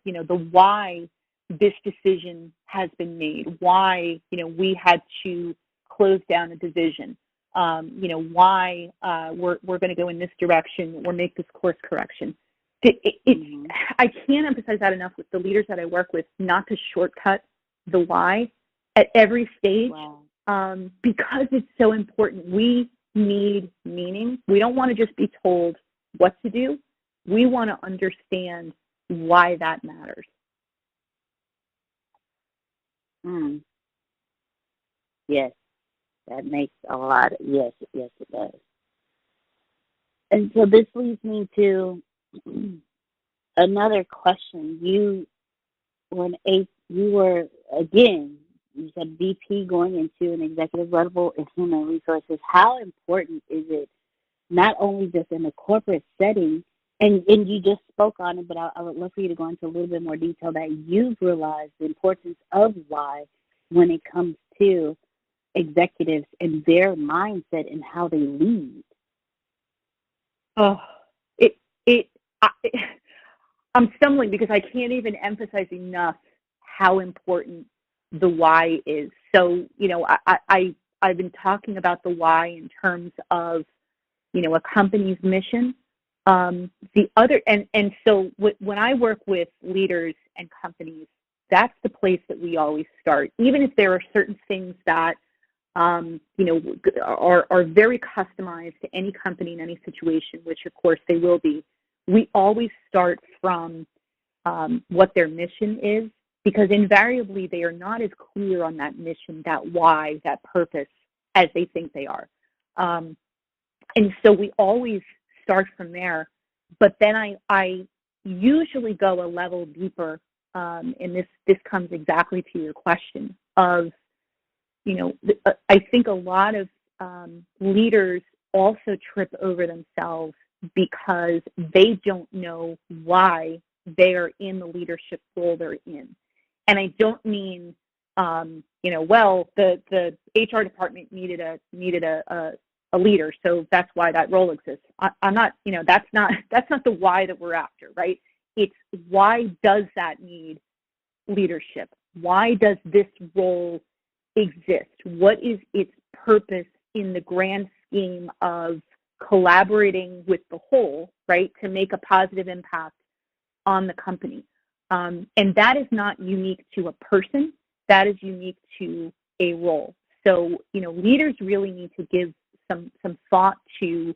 why this decision has been made, why we had to close down a division, why we're going to go in this direction or make this course correction. I can't emphasize that enough with the leaders that I work with, not to shortcut the why at every stage. Because it's so important. We need meaning. We don't want to just be told what to do. We want to understand why that matters. Yes, that makes a lot. Yes, it does. And so this leads me to another question. You were, again, you said VP going into an executive level in human resources. How important is it, not only just in the corporate setting, and you just spoke on it, but I would love for you to go into a little bit more detail, that you've realized the importance of why when it comes to executives and their mindset and how they lead? I'm stumbling because I can't even emphasize enough how important the why is. So, I've been talking about the why in terms of, a company's mission. The other, and so when I work with leaders and companies, that's the place that we always start, even if there are certain things that, are very customized to any company in any situation, which of course they will be. We always start from what their mission is, because invariably they are not as clear on that mission, that why, that purpose as they think they are. And so we always start from there. But then I usually go a level deeper, and this comes exactly to your question of, I think a lot of leaders also trip over themselves because they don't know why they are in the leadership role they're in. And I don't mean, the HR department needed a leader, so that's why that role exists. I'm not, that's not the why that we're after, right? It's why does that need leadership? Why does this role exist? What is its purpose in the grand scheme of collaborating with the whole, right, to make a positive impact on the company? And that is not unique to a person. That is unique to a role. So, leaders really need to give some thought to,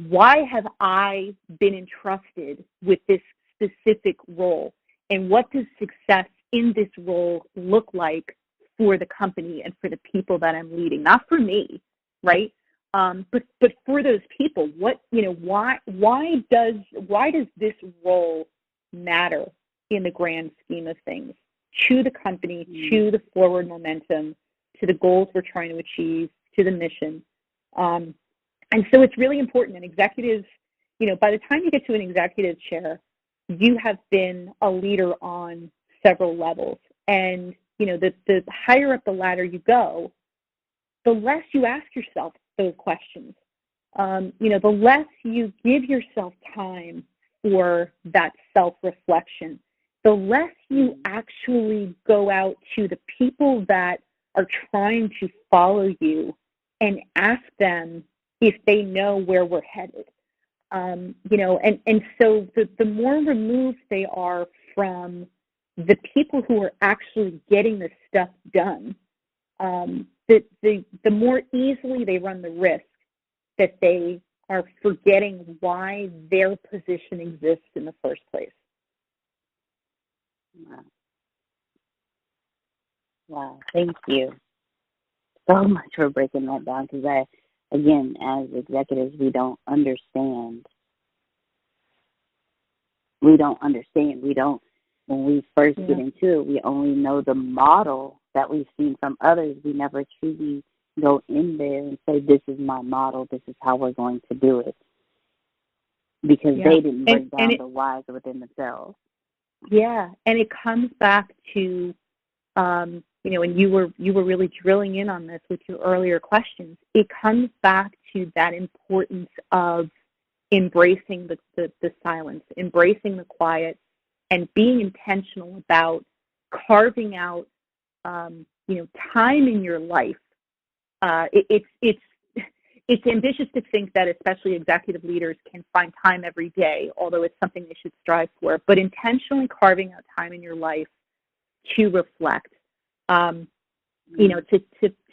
why have I been entrusted with this specific role? And what does success in this role look like for the company and for the people that I'm leading? Not for me, right? But for those people. Why does this role matter in the grand scheme of things, to the company, to the forward momentum, to the goals we're trying to achieve, to the mission? And so it's really important. And executives, by the time you get to an executive chair, you have been a leader on several levels. And, the higher up the ladder you go, the less you ask yourself those questions. The less you give yourself time for that self-reflection, the less you actually go out to the people that are trying to follow you and ask them if they know where we're headed. And so the more removed they are from the people who are actually getting the stuff done, the more easily they run the risk that they are forgetting why their position exists in the first place. Wow. Thank you so much for breaking that down, because again, as executives, we don't understand. We don't, when we first get into it, we only know the model that we've seen from others. We never truly go in there and say, this is my model, this is how we're going to do it. Because they didn't break down the whys within themselves. Yeah, and it comes back to, and you were really drilling in on this with your earlier questions. It comes back to that importance of embracing the silence, embracing the quiet, and being intentional about carving out, time in your life. It's ambitious to think that especially executive leaders can find time every day, although it's something they should strive for. But intentionally carving out time in your life to reflect, to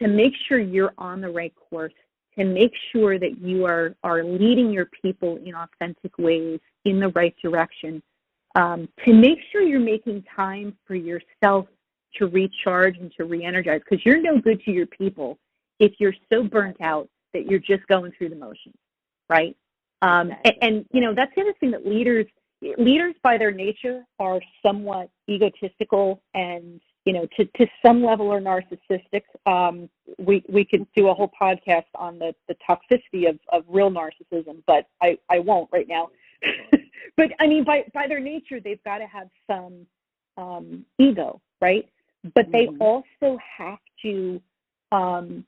make sure you're on the right course, to make sure that you are leading your people in authentic ways in the right direction, to make sure you're making time for yourself to recharge and to re-energize, because you're no good to your people if you're so burnt out that you're just going through the motions, right? Exactly. And that's the other thing, that leaders by their nature are somewhat egotistical and, to some level are narcissistic. We could do a whole podcast on the toxicity of real narcissism, but I won't right now. But I mean, by their nature, they've got to have some ego, right? But they also have to, kind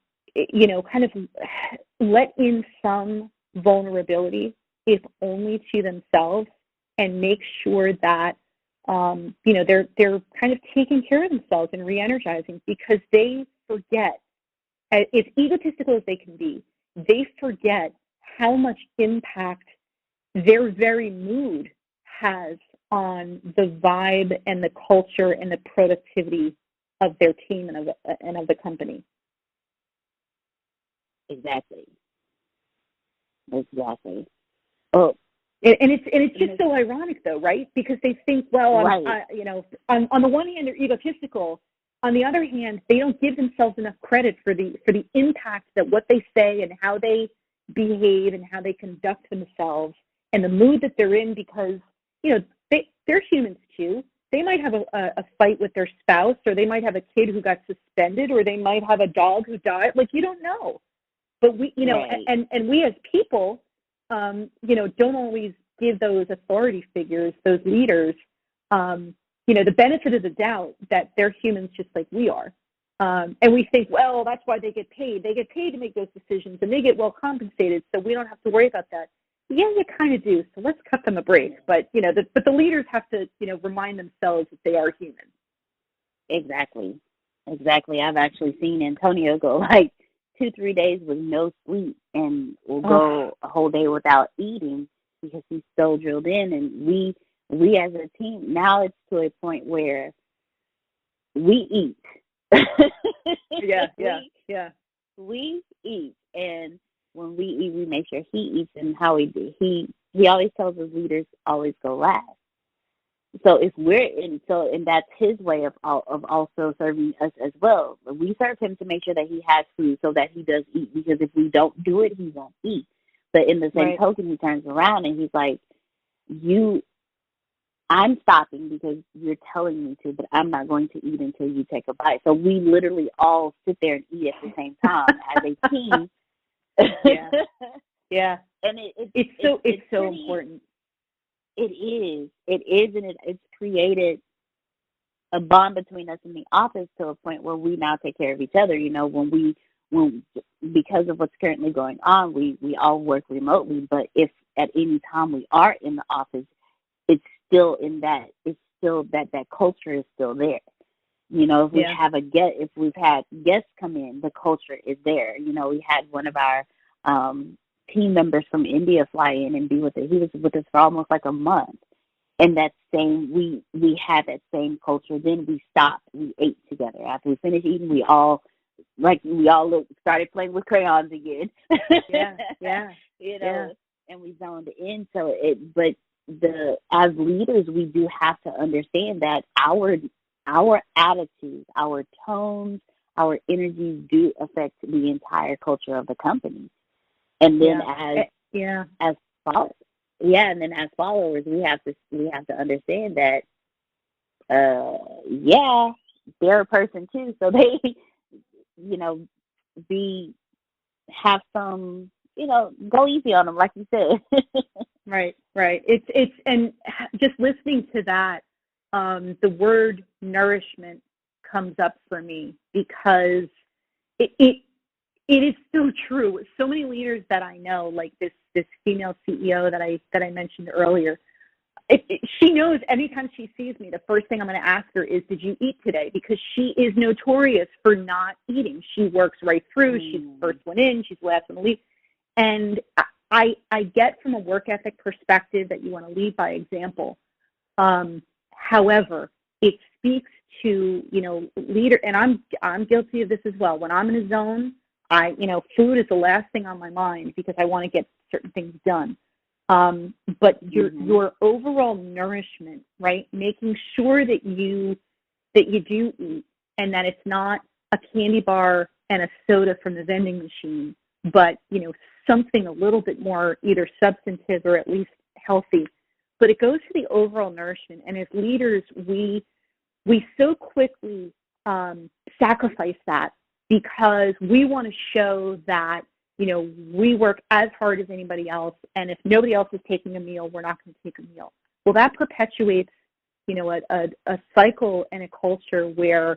of let in some vulnerability, if only to themselves, and make sure that, they're kind of taking care of themselves and re-energizing, because they forget, as egotistical as they can be, they forget how much impact their very mood has on the vibe and the culture and the productivity of their team and of the company. Exactly. Oh, and it's just so ironic, though, right? Because they think, well, on the one hand, they're egotistical. On the other hand, they don't give themselves enough credit for the impact that what they say and how they behave and how they conduct themselves and the mood that they're in, because they're humans too. They might have a fight with their spouse, or they might have a kid who got suspended, or they might have a dog who died. Like, you don't know. But we, and we as people, don't always give those authority figures, those leaders, the benefit of the doubt that they're humans just like we are. And we think, well, that's why they get paid. They get paid to make those decisions, and they get well compensated, so we don't have to worry about that. Yeah, you kind of do. So let's cut them a break. But the leaders have to, remind themselves that they are human. Exactly. I've actually seen Antonio go like 2-3 days with no sleep, and will go a whole day without eating, because he's so drilled in. And we as a team, now it's to a point where we eat. Yeah. We eat, and when we eat, we make sure he eats, and how we do. He always tells us leaders always go last. So if and that's his way of also serving us as well. We serve him to make sure that he has food so that he does eat, because if we don't do it, he won't eat. But in the same token, he turns around and he's like, I'm stopping because you're telling me to, but I'm not going to eat until you take a bite. So we literally all sit there and eat at the same time as a team. Yeah. And it's so pretty, important. It is, and it's created a bond between us in the office to a point where we now take care of each other. When because of what's currently going on, we all work remotely. But if at any time we are in the office, it's still that culture is still there. If we have if we've had guests come in, the culture is there. We had one of our team members from India fly in and be with us. He was with us for almost like a month. And that same, we had that same culture. Then we stopped. We ate together. After we finished eating, we all like we all started playing with crayons again. Yeah. You know, and we zoned in. So but as leaders, we do have to understand that our attitudes, our tones, our energies do affect the entire culture of the company. And then as followers, and then as followers, we have to understand that they're a person too, so they have some, go easy on them, like you said. Right. It's and just listening to that, the word nourishment comes up for me because it is so true. So many leaders that I know, like this female CEO that I mentioned earlier, she knows anytime she sees me, the first thing I'm going to ask her is, did you eat today? Because she is notorious for not eating. She works right through. She's the first one in. She's the last one to leave. And I get from a work ethic perspective that you want to lead by example. However, it speaks to, leader, and I'm guilty of this as well. When I'm in a zone, food is the last thing on my mind because I want to get certain things done. But your overall nourishment, right? Making sure that you do eat and that it's not a candy bar and a soda from the vending machine, but, something a little bit more either substantive or at least healthy. But it goes to the overall nourishment. And as leaders, we so quickly sacrifice that because we want to show that, we work as hard as anybody else, and if nobody else is taking a meal, we're not going to take a meal. Well, that perpetuates, a cycle and a culture where,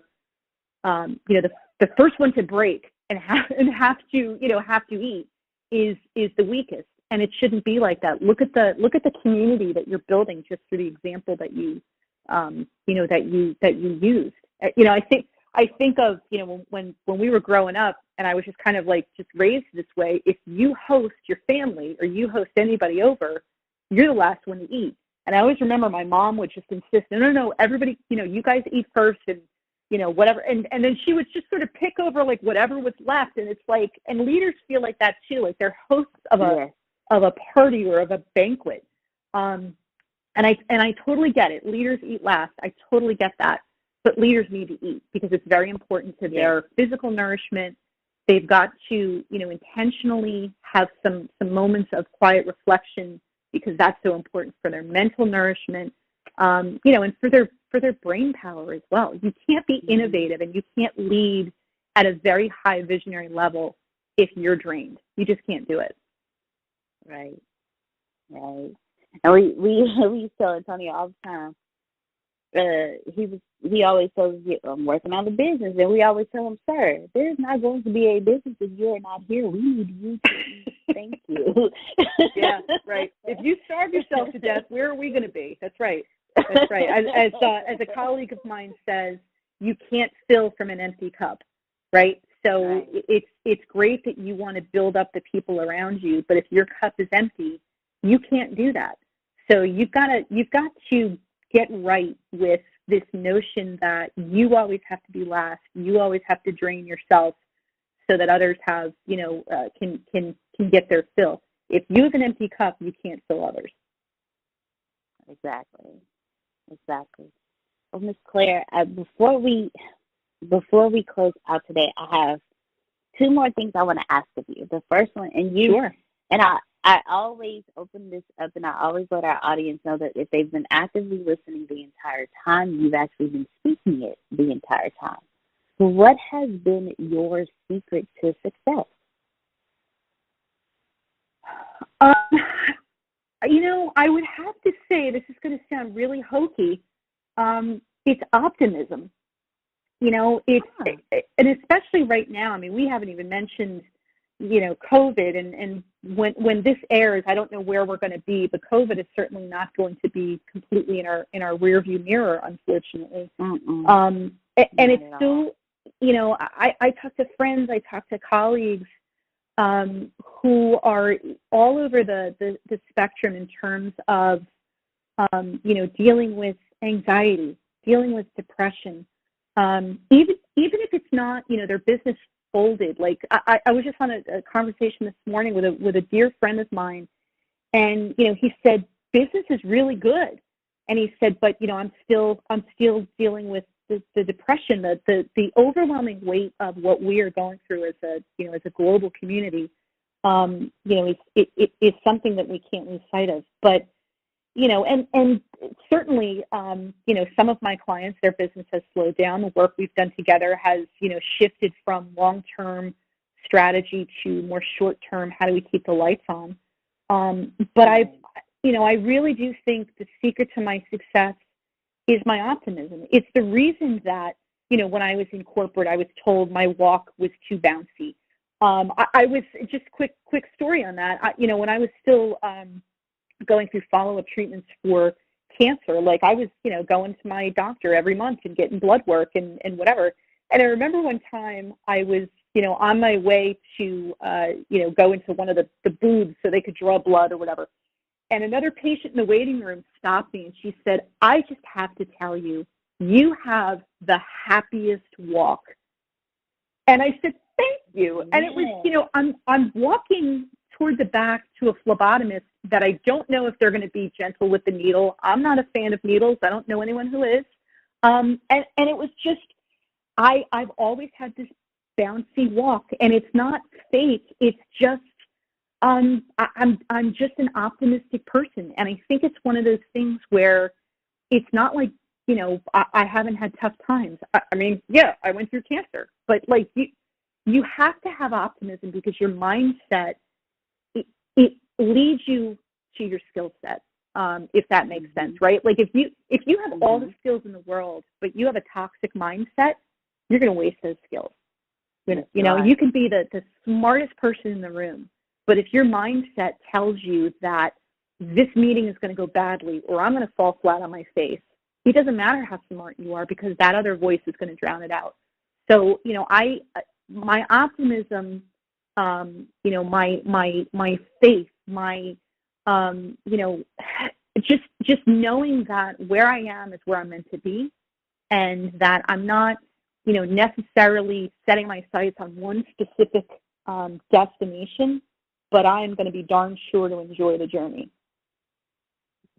the first one to break and have to eat is the weakest, and it shouldn't be like that. Look at the community that you're building just through the example that you used. I think of, when we were growing up and I was just kind of like just raised this way, if you host your family or you host anybody over, you're the last one to eat. And I always remember my mom would just insist, no, everybody, you guys eat first and, whatever. And then she would just sort of pick over like whatever was left. And it's like, and leaders feel like that too, like they're hosts of a party or of a banquet. And I totally get it. Leaders eat last. I totally get that. But leaders need to eat because it's very important to their physical nourishment. They've got to, intentionally have some moments of quiet reflection because that's so important for their mental nourishment, and for their brain power as well. You can't be innovative and you can't lead at a very high visionary level if you're drained. You just can't do it. Right. And we tell Antonio all the time. He always tells us, I'm working on the business, and we always tell him, sir, there's not going to be a business if you're not here. We need you to eat. Thank you. Yeah, right. If you starve yourself to death, where are we going to be? That's right. As a colleague of mine says, you can't fill from an empty cup, right? So it's great that you want to build up the people around you, but if your cup is empty, you can't do that. So you've got to get right with this notion that you always have to be last. You always have to drain yourself so that others have, can get their fill. If you have an empty cup, you can't fill others. Exactly. Well, Ms. Claire, before we close out today, I have two more things I want to ask of you. The first one, and I always open this up, and I always let our audience know that if they've been actively listening the entire time, you've actually been speaking it the entire time. So what has been your secret to success? I would have to say, this is going to sound really hokey, it's optimism. And especially right now, we haven't even mentioned, COVID, and when this airs, I don't know where we're going to be, but COVID is certainly not going to be completely in our rearview mirror, unfortunately. And it's still, I talk to friends, I talk to colleagues who are all over the spectrum in terms of, dealing with anxiety, dealing with depression, even if it's not, their business unfolded. Like I was just on a conversation this morning with a dear friend of mine, and he said business is really good, and he said, but I'm still dealing with the depression, the overwhelming weight of what we are going through as a global community. It's something that we can't lose sight of. But and certainly, some of my clients, their business has slowed down. The work we've done together has, shifted from long-term strategy to more short-term, how do we keep the lights on? But I really do think the secret to my success is my optimism. It's the reason that, when I was in corporate, I was told my walk was too bouncy. I was, just quick story on that. When I was still going through follow-up treatments for cancer, like I was, going to my doctor every month and getting blood work and whatever. And I remember one time I was, on my way to, go into one of the booths so they could draw blood or whatever. And another patient in the waiting room stopped me and she said, I just have to tell you, you have the happiest walk. And I said, thank you. And it was, I'm walking toward the back to a phlebotomist that I don't know if they're going to be gentle with the needle. I'm not a fan of needles. I don't know anyone who is. And it was just, I've always had this bouncy walk, and it's not fake. It's just, I'm just an optimistic person. And I think it's one of those things where it's not like, I haven't had tough times. I mean, yeah, I went through cancer, but like you have to have optimism because your mindset, it leads you to your skill set, if that makes sense, right? Like if you have all the skills in the world, but you have a toxic mindset, you're going to waste those skills. You can be the smartest person in the room, but if your mindset tells you that this meeting is going to go badly or I'm going to fall flat on my face, it doesn't matter how smart you are because that other voice is going to drown it out. So, my optimism, my faith, my, just knowing that where I am is where I'm meant to be, and that I'm not, necessarily setting my sights on one specific destination, but I am going to be darn sure to enjoy the journey.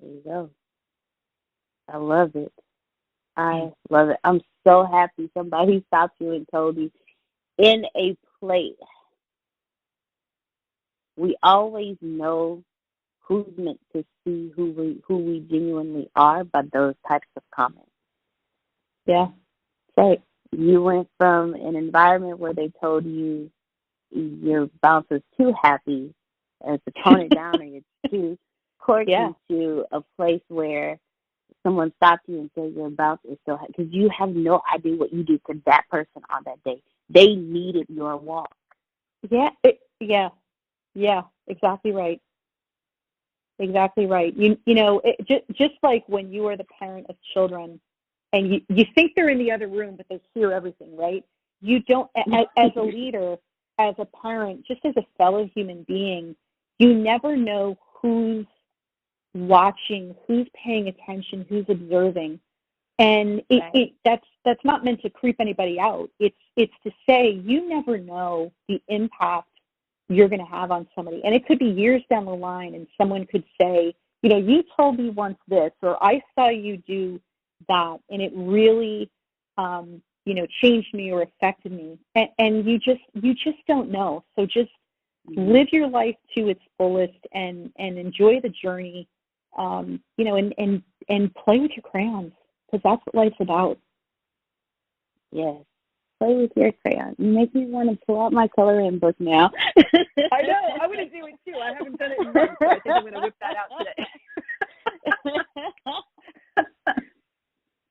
There you go. I love it. I love it. I'm so happy somebody stopped you and told you in a place. We always know who's meant to see who we genuinely are by those types of comments. Yeah, right. You went from an environment where they told you your bounce was too happy and to tone it down and you're too quirky, to a place where someone stopped you and said your bounce is so happy, because you have no idea what you did to that person on that day. They needed your walk. Yeah, exactly right. Exactly right. Just like when you are the parent of children and you think they're in the other room, but they hear everything, right? You don't, as a leader, as a parent, just as a fellow human being, you never know who's watching, who's paying attention, who's observing. And that's not meant to creep anybody out. It's to say you never know the impact you're going to have on somebody. And it could be years down the line and someone could say, you told me once this, or I saw you do that, and it really, changed me or affected me. And you just don't know. So just live your life to its fullest and enjoy the journey, and play with your crayons, because that's what life's about. Yes. Play with your crayons. You make me want to pull out my coloring book now. I know. I want to do it too. I haven't done it in months, so I think I'm going to whip that out today.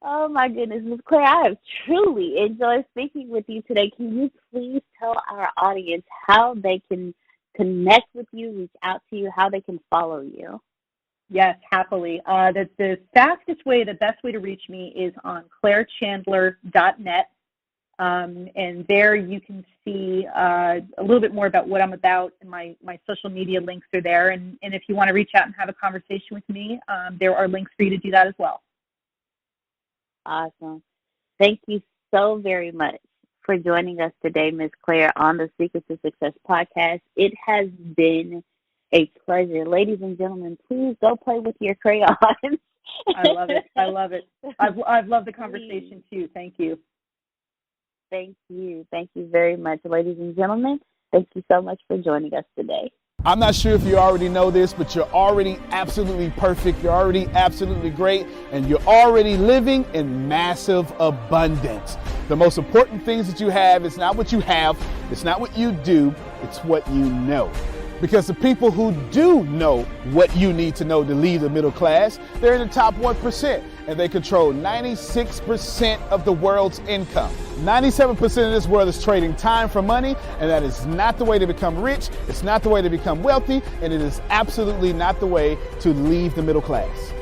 Oh my goodness, Ms. Claire, I have truly enjoyed speaking with you today. Can you please tell our audience how they can connect with you, reach out to you, how they can follow you? Yes, happily. The fastest way, the best way to reach me is on clairechandler.net. And there you can see a little bit more about what I'm about, and my social media links are there. And if you want to reach out and have a conversation with me, there are links for you to do that as well. Awesome. Thank you so very much for joining us today, Ms. Claire, on the Secret to Success podcast. It has been a pleasure. Ladies and gentlemen, please go play with your crayons. I love it. I love it. I've loved the conversation too. Thank you. Thank you. Thank you very much, ladies and gentlemen. Thank you so much for joining us today. I'm not sure if you already know this, but you're already absolutely perfect. You're already absolutely great, and you're already living in massive abundance. The most important things that you have is not what you have, it's not what you do, it's what you know. Because the people who do know what you need to know to lead the middle class, they're in the top 1%, and they control 96% of the world's income. 97% of this world is trading time for money, and that is not the way to become rich, it's not the way to become wealthy, and it is absolutely not the way to leave the middle class.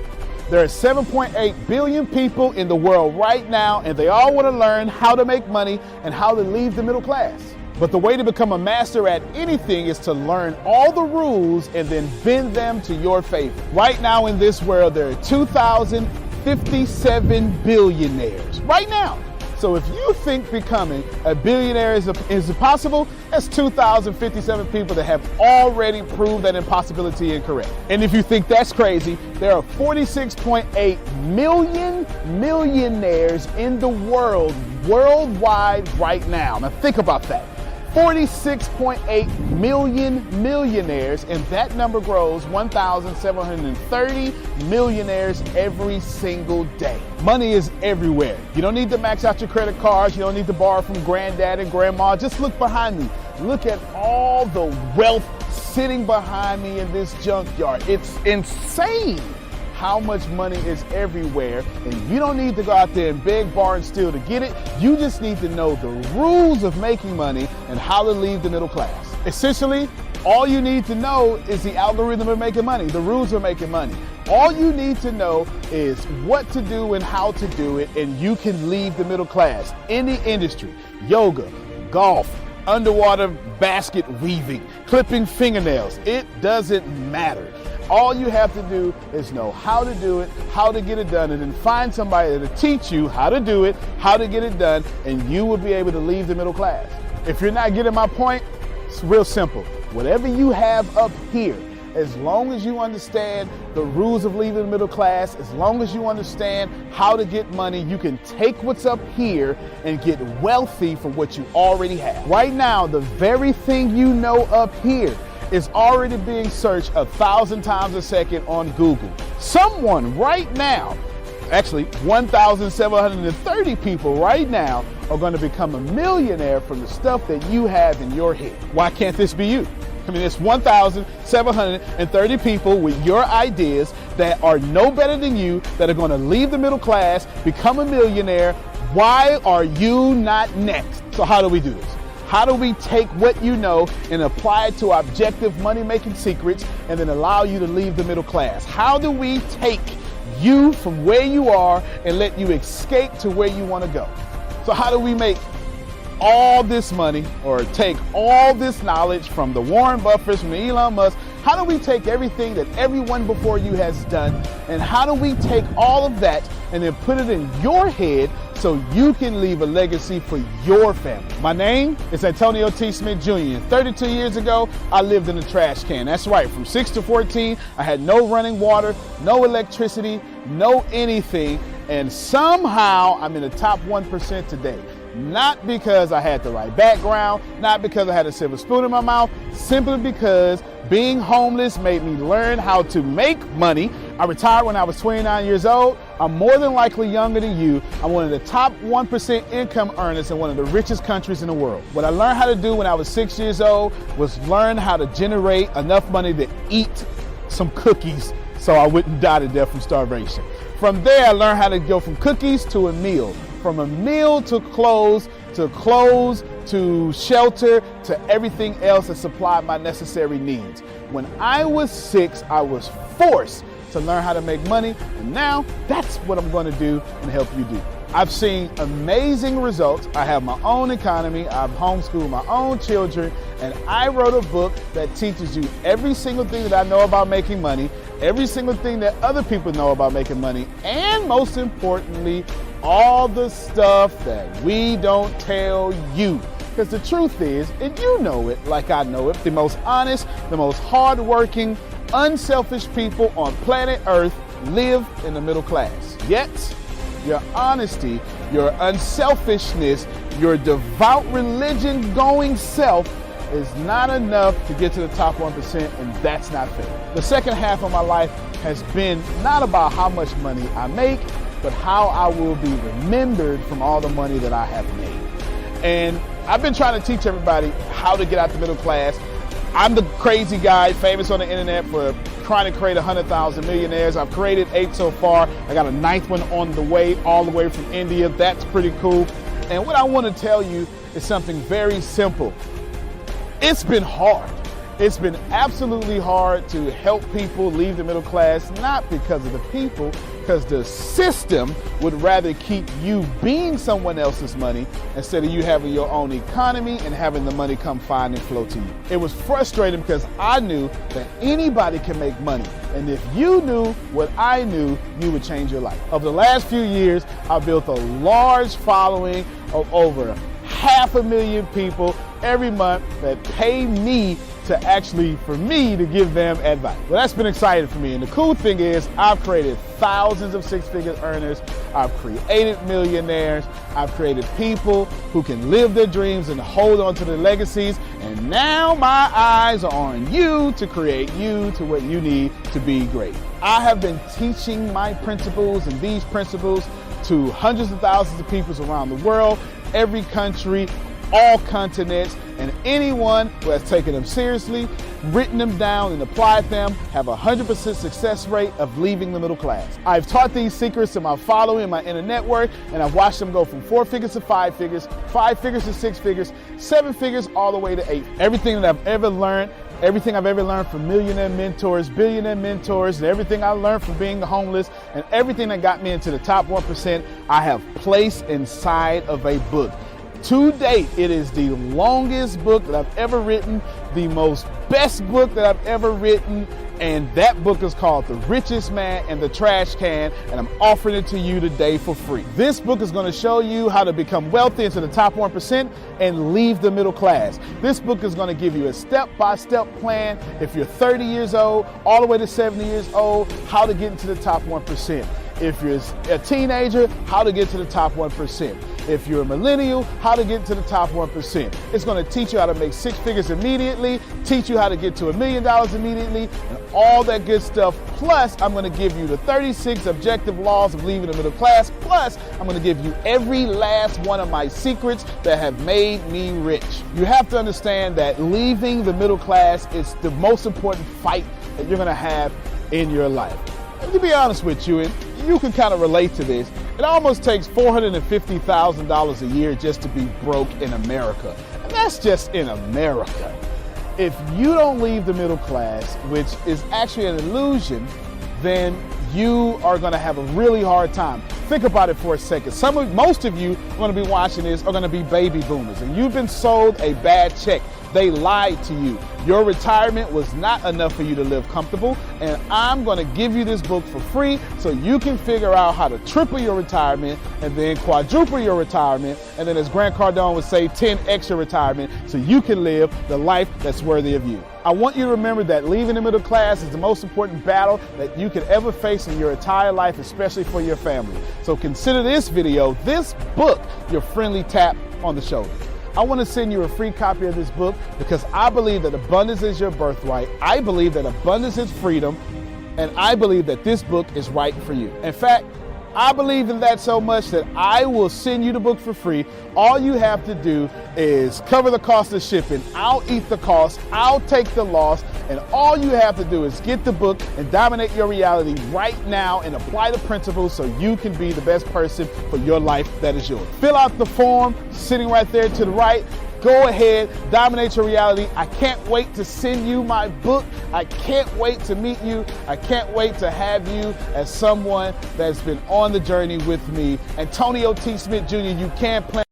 There are 7.8 billion people in the world right now, and they all want to learn how to make money and how to leave the middle class. But the way to become a master at anything is to learn all the rules and then bend them to your favor. Right now in this world, there are 2,057 billionaires. Right now. So if you think becoming a billionaire is impossible, that's 2,057 people that have already proved that impossibility incorrect. And if you think that's crazy, there are 46.8 million millionaires in the world, worldwide right now. Now think about that. 46.8 million millionaires, and that number grows 1,730 millionaires every single day. Money is everywhere. You don't need to max out your credit cards. You don't need to borrow from granddad and grandma. Just look behind me. Look at all the wealth sitting behind me in this junkyard. It's insane how much money is everywhere, and you don't need to go out there and beg, borrow, and steal to get it. You just need to know the rules of making money and how to leave the middle class. Essentially, all you need to know is the algorithm of making money, the rules of making money. All you need to know is what to do and how to do it, and you can leave the middle class. Any industry, yoga, golf, underwater basket weaving, clipping fingernails, it doesn't matter. All you have to do is know how to do it, how to get it done, and then find somebody to teach you how to do it, how to get it done, and you will be able to leave the middle class. If you're not getting my point, it's real simple. Whatever you have up here, as long as you understand the rules of leaving the middle class, as long as you understand how to get money, you can take what's up here and get wealthy from what you already have. Right now, the very thing you know up here is already being searched 1,000 times a second on Google. Someone right now, actually 1,730 people right now are going to become a millionaire from the stuff that you have in your head. Why can't this be you? I mean, it's 1,730 people with your ideas that are no better than you, that are going to leave the middle class, become a millionaire. Why are you not next? So how do we do this? How do we take what you know and apply it to objective money-making secrets and then allow you to leave the middle class? How do we take you from where you are and let you escape to where you want to go? So how do we make all this money, or take all this knowledge from the Warren Buffetts, from the Elon Musk? How do we take everything that everyone before you has done, and how do we take all of that and then put it in your head so you can leave a legacy for your family? My name is Antonio T. Smith Jr. 32 years ago, I lived in a trash can. That's right, from 6 to 14, I had no running water, no electricity, no anything, and somehow I'm in the top 1% today. Not because I had the right background, not because I had a silver spoon in my mouth, simply because being homeless made me learn how to make money. I retired when I was 29 years old. I'm more than likely younger than you. I'm one of the top 1% income earners in one of the richest countries in the world. What I learned how to do when I was 6 years old was learn how to generate enough money to eat some cookies so I wouldn't die to death from starvation. From there, I learned how to go from cookies to a meal, from a meal to clothes to shelter to everything else that supplied my necessary needs. When I was 6, I was forced to learn how to make money, and now that's what I'm going to do and help you do. I've seen amazing results. I have my own economy. I've homeschooled my own children, and I wrote a book that teaches you every single thing that I know about making money, every single thing that other people know about making money, and most importantly, all the stuff that we don't tell you. Because the truth is, and you know it like I know it, the most honest, the most hardworking, unselfish people on planet Earth live in the middle class. Yet, your honesty, your unselfishness, your devout religion-going self is not enough to get to the top 1%, and that's not fair. The second half of my life has been not about how much money I make, but how I will be remembered from all the money that I have made. And I've been trying to teach everybody how to get out the middle class. I'm the crazy guy, famous on the internet for trying to create 100,000 millionaires. I've created 8 so far. I got a 9th one on the way, all the way from India. That's pretty cool. And what I want to tell you is something very simple. It's been hard. It's been absolutely hard to help people leave the middle class, not because of the people, because the system would rather keep you being someone else's money instead of you having your own economy and having the money come find and flow to you. It was frustrating because I knew that anybody can make money. And if you knew what I knew, you would change your life. Over the last few years, I've built a large following of over 500,000 people every month that pay me for me to give them advice. Well, that's been exciting for me. And the cool thing is I've created thousands of six-figure earners. I've created millionaires. I've created people who can live their dreams and hold on to their legacies. And now my eyes are on you to create you to what you need to be great. I have been teaching my principles and these principles to hundreds of thousands of people around the world, every country, all continents, and anyone who has taken them seriously, written them down, and applied them have a 100% success rate of leaving the middle class. I've taught these secrets to my following in my inner network, and I've watched them go from 4 figures to 5 figures, 5 figures to 6 figures, 7 figures, all the way to 8. Everything that I've ever learned from millionaire mentors, billionaire mentors, and everything I learned from being homeless, and everything that got me into the top 1%, I have placed inside of a book. To date, it is the longest book that I've ever written, the most best book that I've ever written, and that book is called The Richest Man in the Trash Can, and I'm offering it to you today for free. This book is going to show you how to become wealthy into the top 1% and leave the middle class. This book is going to give you a step-by-step plan if you're 30 years old, all the way to 70 years old, how to get into the top 1%. If you're a teenager, how to get to the top 1%. If you're a millennial, how to get to the top 1%. It's going to teach you how to make 6 figures immediately, teach you how to get to $1 million immediately, and all that good stuff. Plus, I'm going to give you the 36 objective laws of leaving the middle class. Plus, I'm going to give you every last one of my secrets that have made me rich. You have to understand that leaving the middle class is the most important fight that you're going to have in your life. And to be honest with you, and you can kind of relate to this, it almost takes $450,000 a year just to be broke in America. And that's just in America. If you don't leave the middle class, which is actually an illusion, then you are going to have a really hard time. Think about it for a second. Most of you going to be watching this are going to be baby boomers, and you've been sold a bad check. They lied to you. Your retirement was not enough for you to live comfortable, and I'm going to give you this book for free so you can figure out how to triple your retirement and then quadruple your retirement, and then, as Grant Cardone would say, 10x your retirement so you can live the life that's worthy of you. I want you to remember that leaving the middle class is the most important battle that you could ever face in your entire life, especially for your family. So consider this video, this book, your friendly tap on the shoulder. I want to send you a free copy of this book because I believe that abundance is your birthright. I believe that abundance is freedom, and I believe that this book is right for you. In fact, I believe in that so much that I will send you the book for free. All you have to do is cover the cost of shipping. I'll eat the cost. I'll take the loss. And all you have to do is get the book and dominate your reality right now and apply the principles so you can be the best person for your life that is yours. Fill out the form sitting right there to the right. Go ahead, dominate your reality. I can't wait to send you my book. I can't wait to meet you. I can't wait to have you as someone that's been on the journey with me. Antonio T. Smith Jr., you can plan.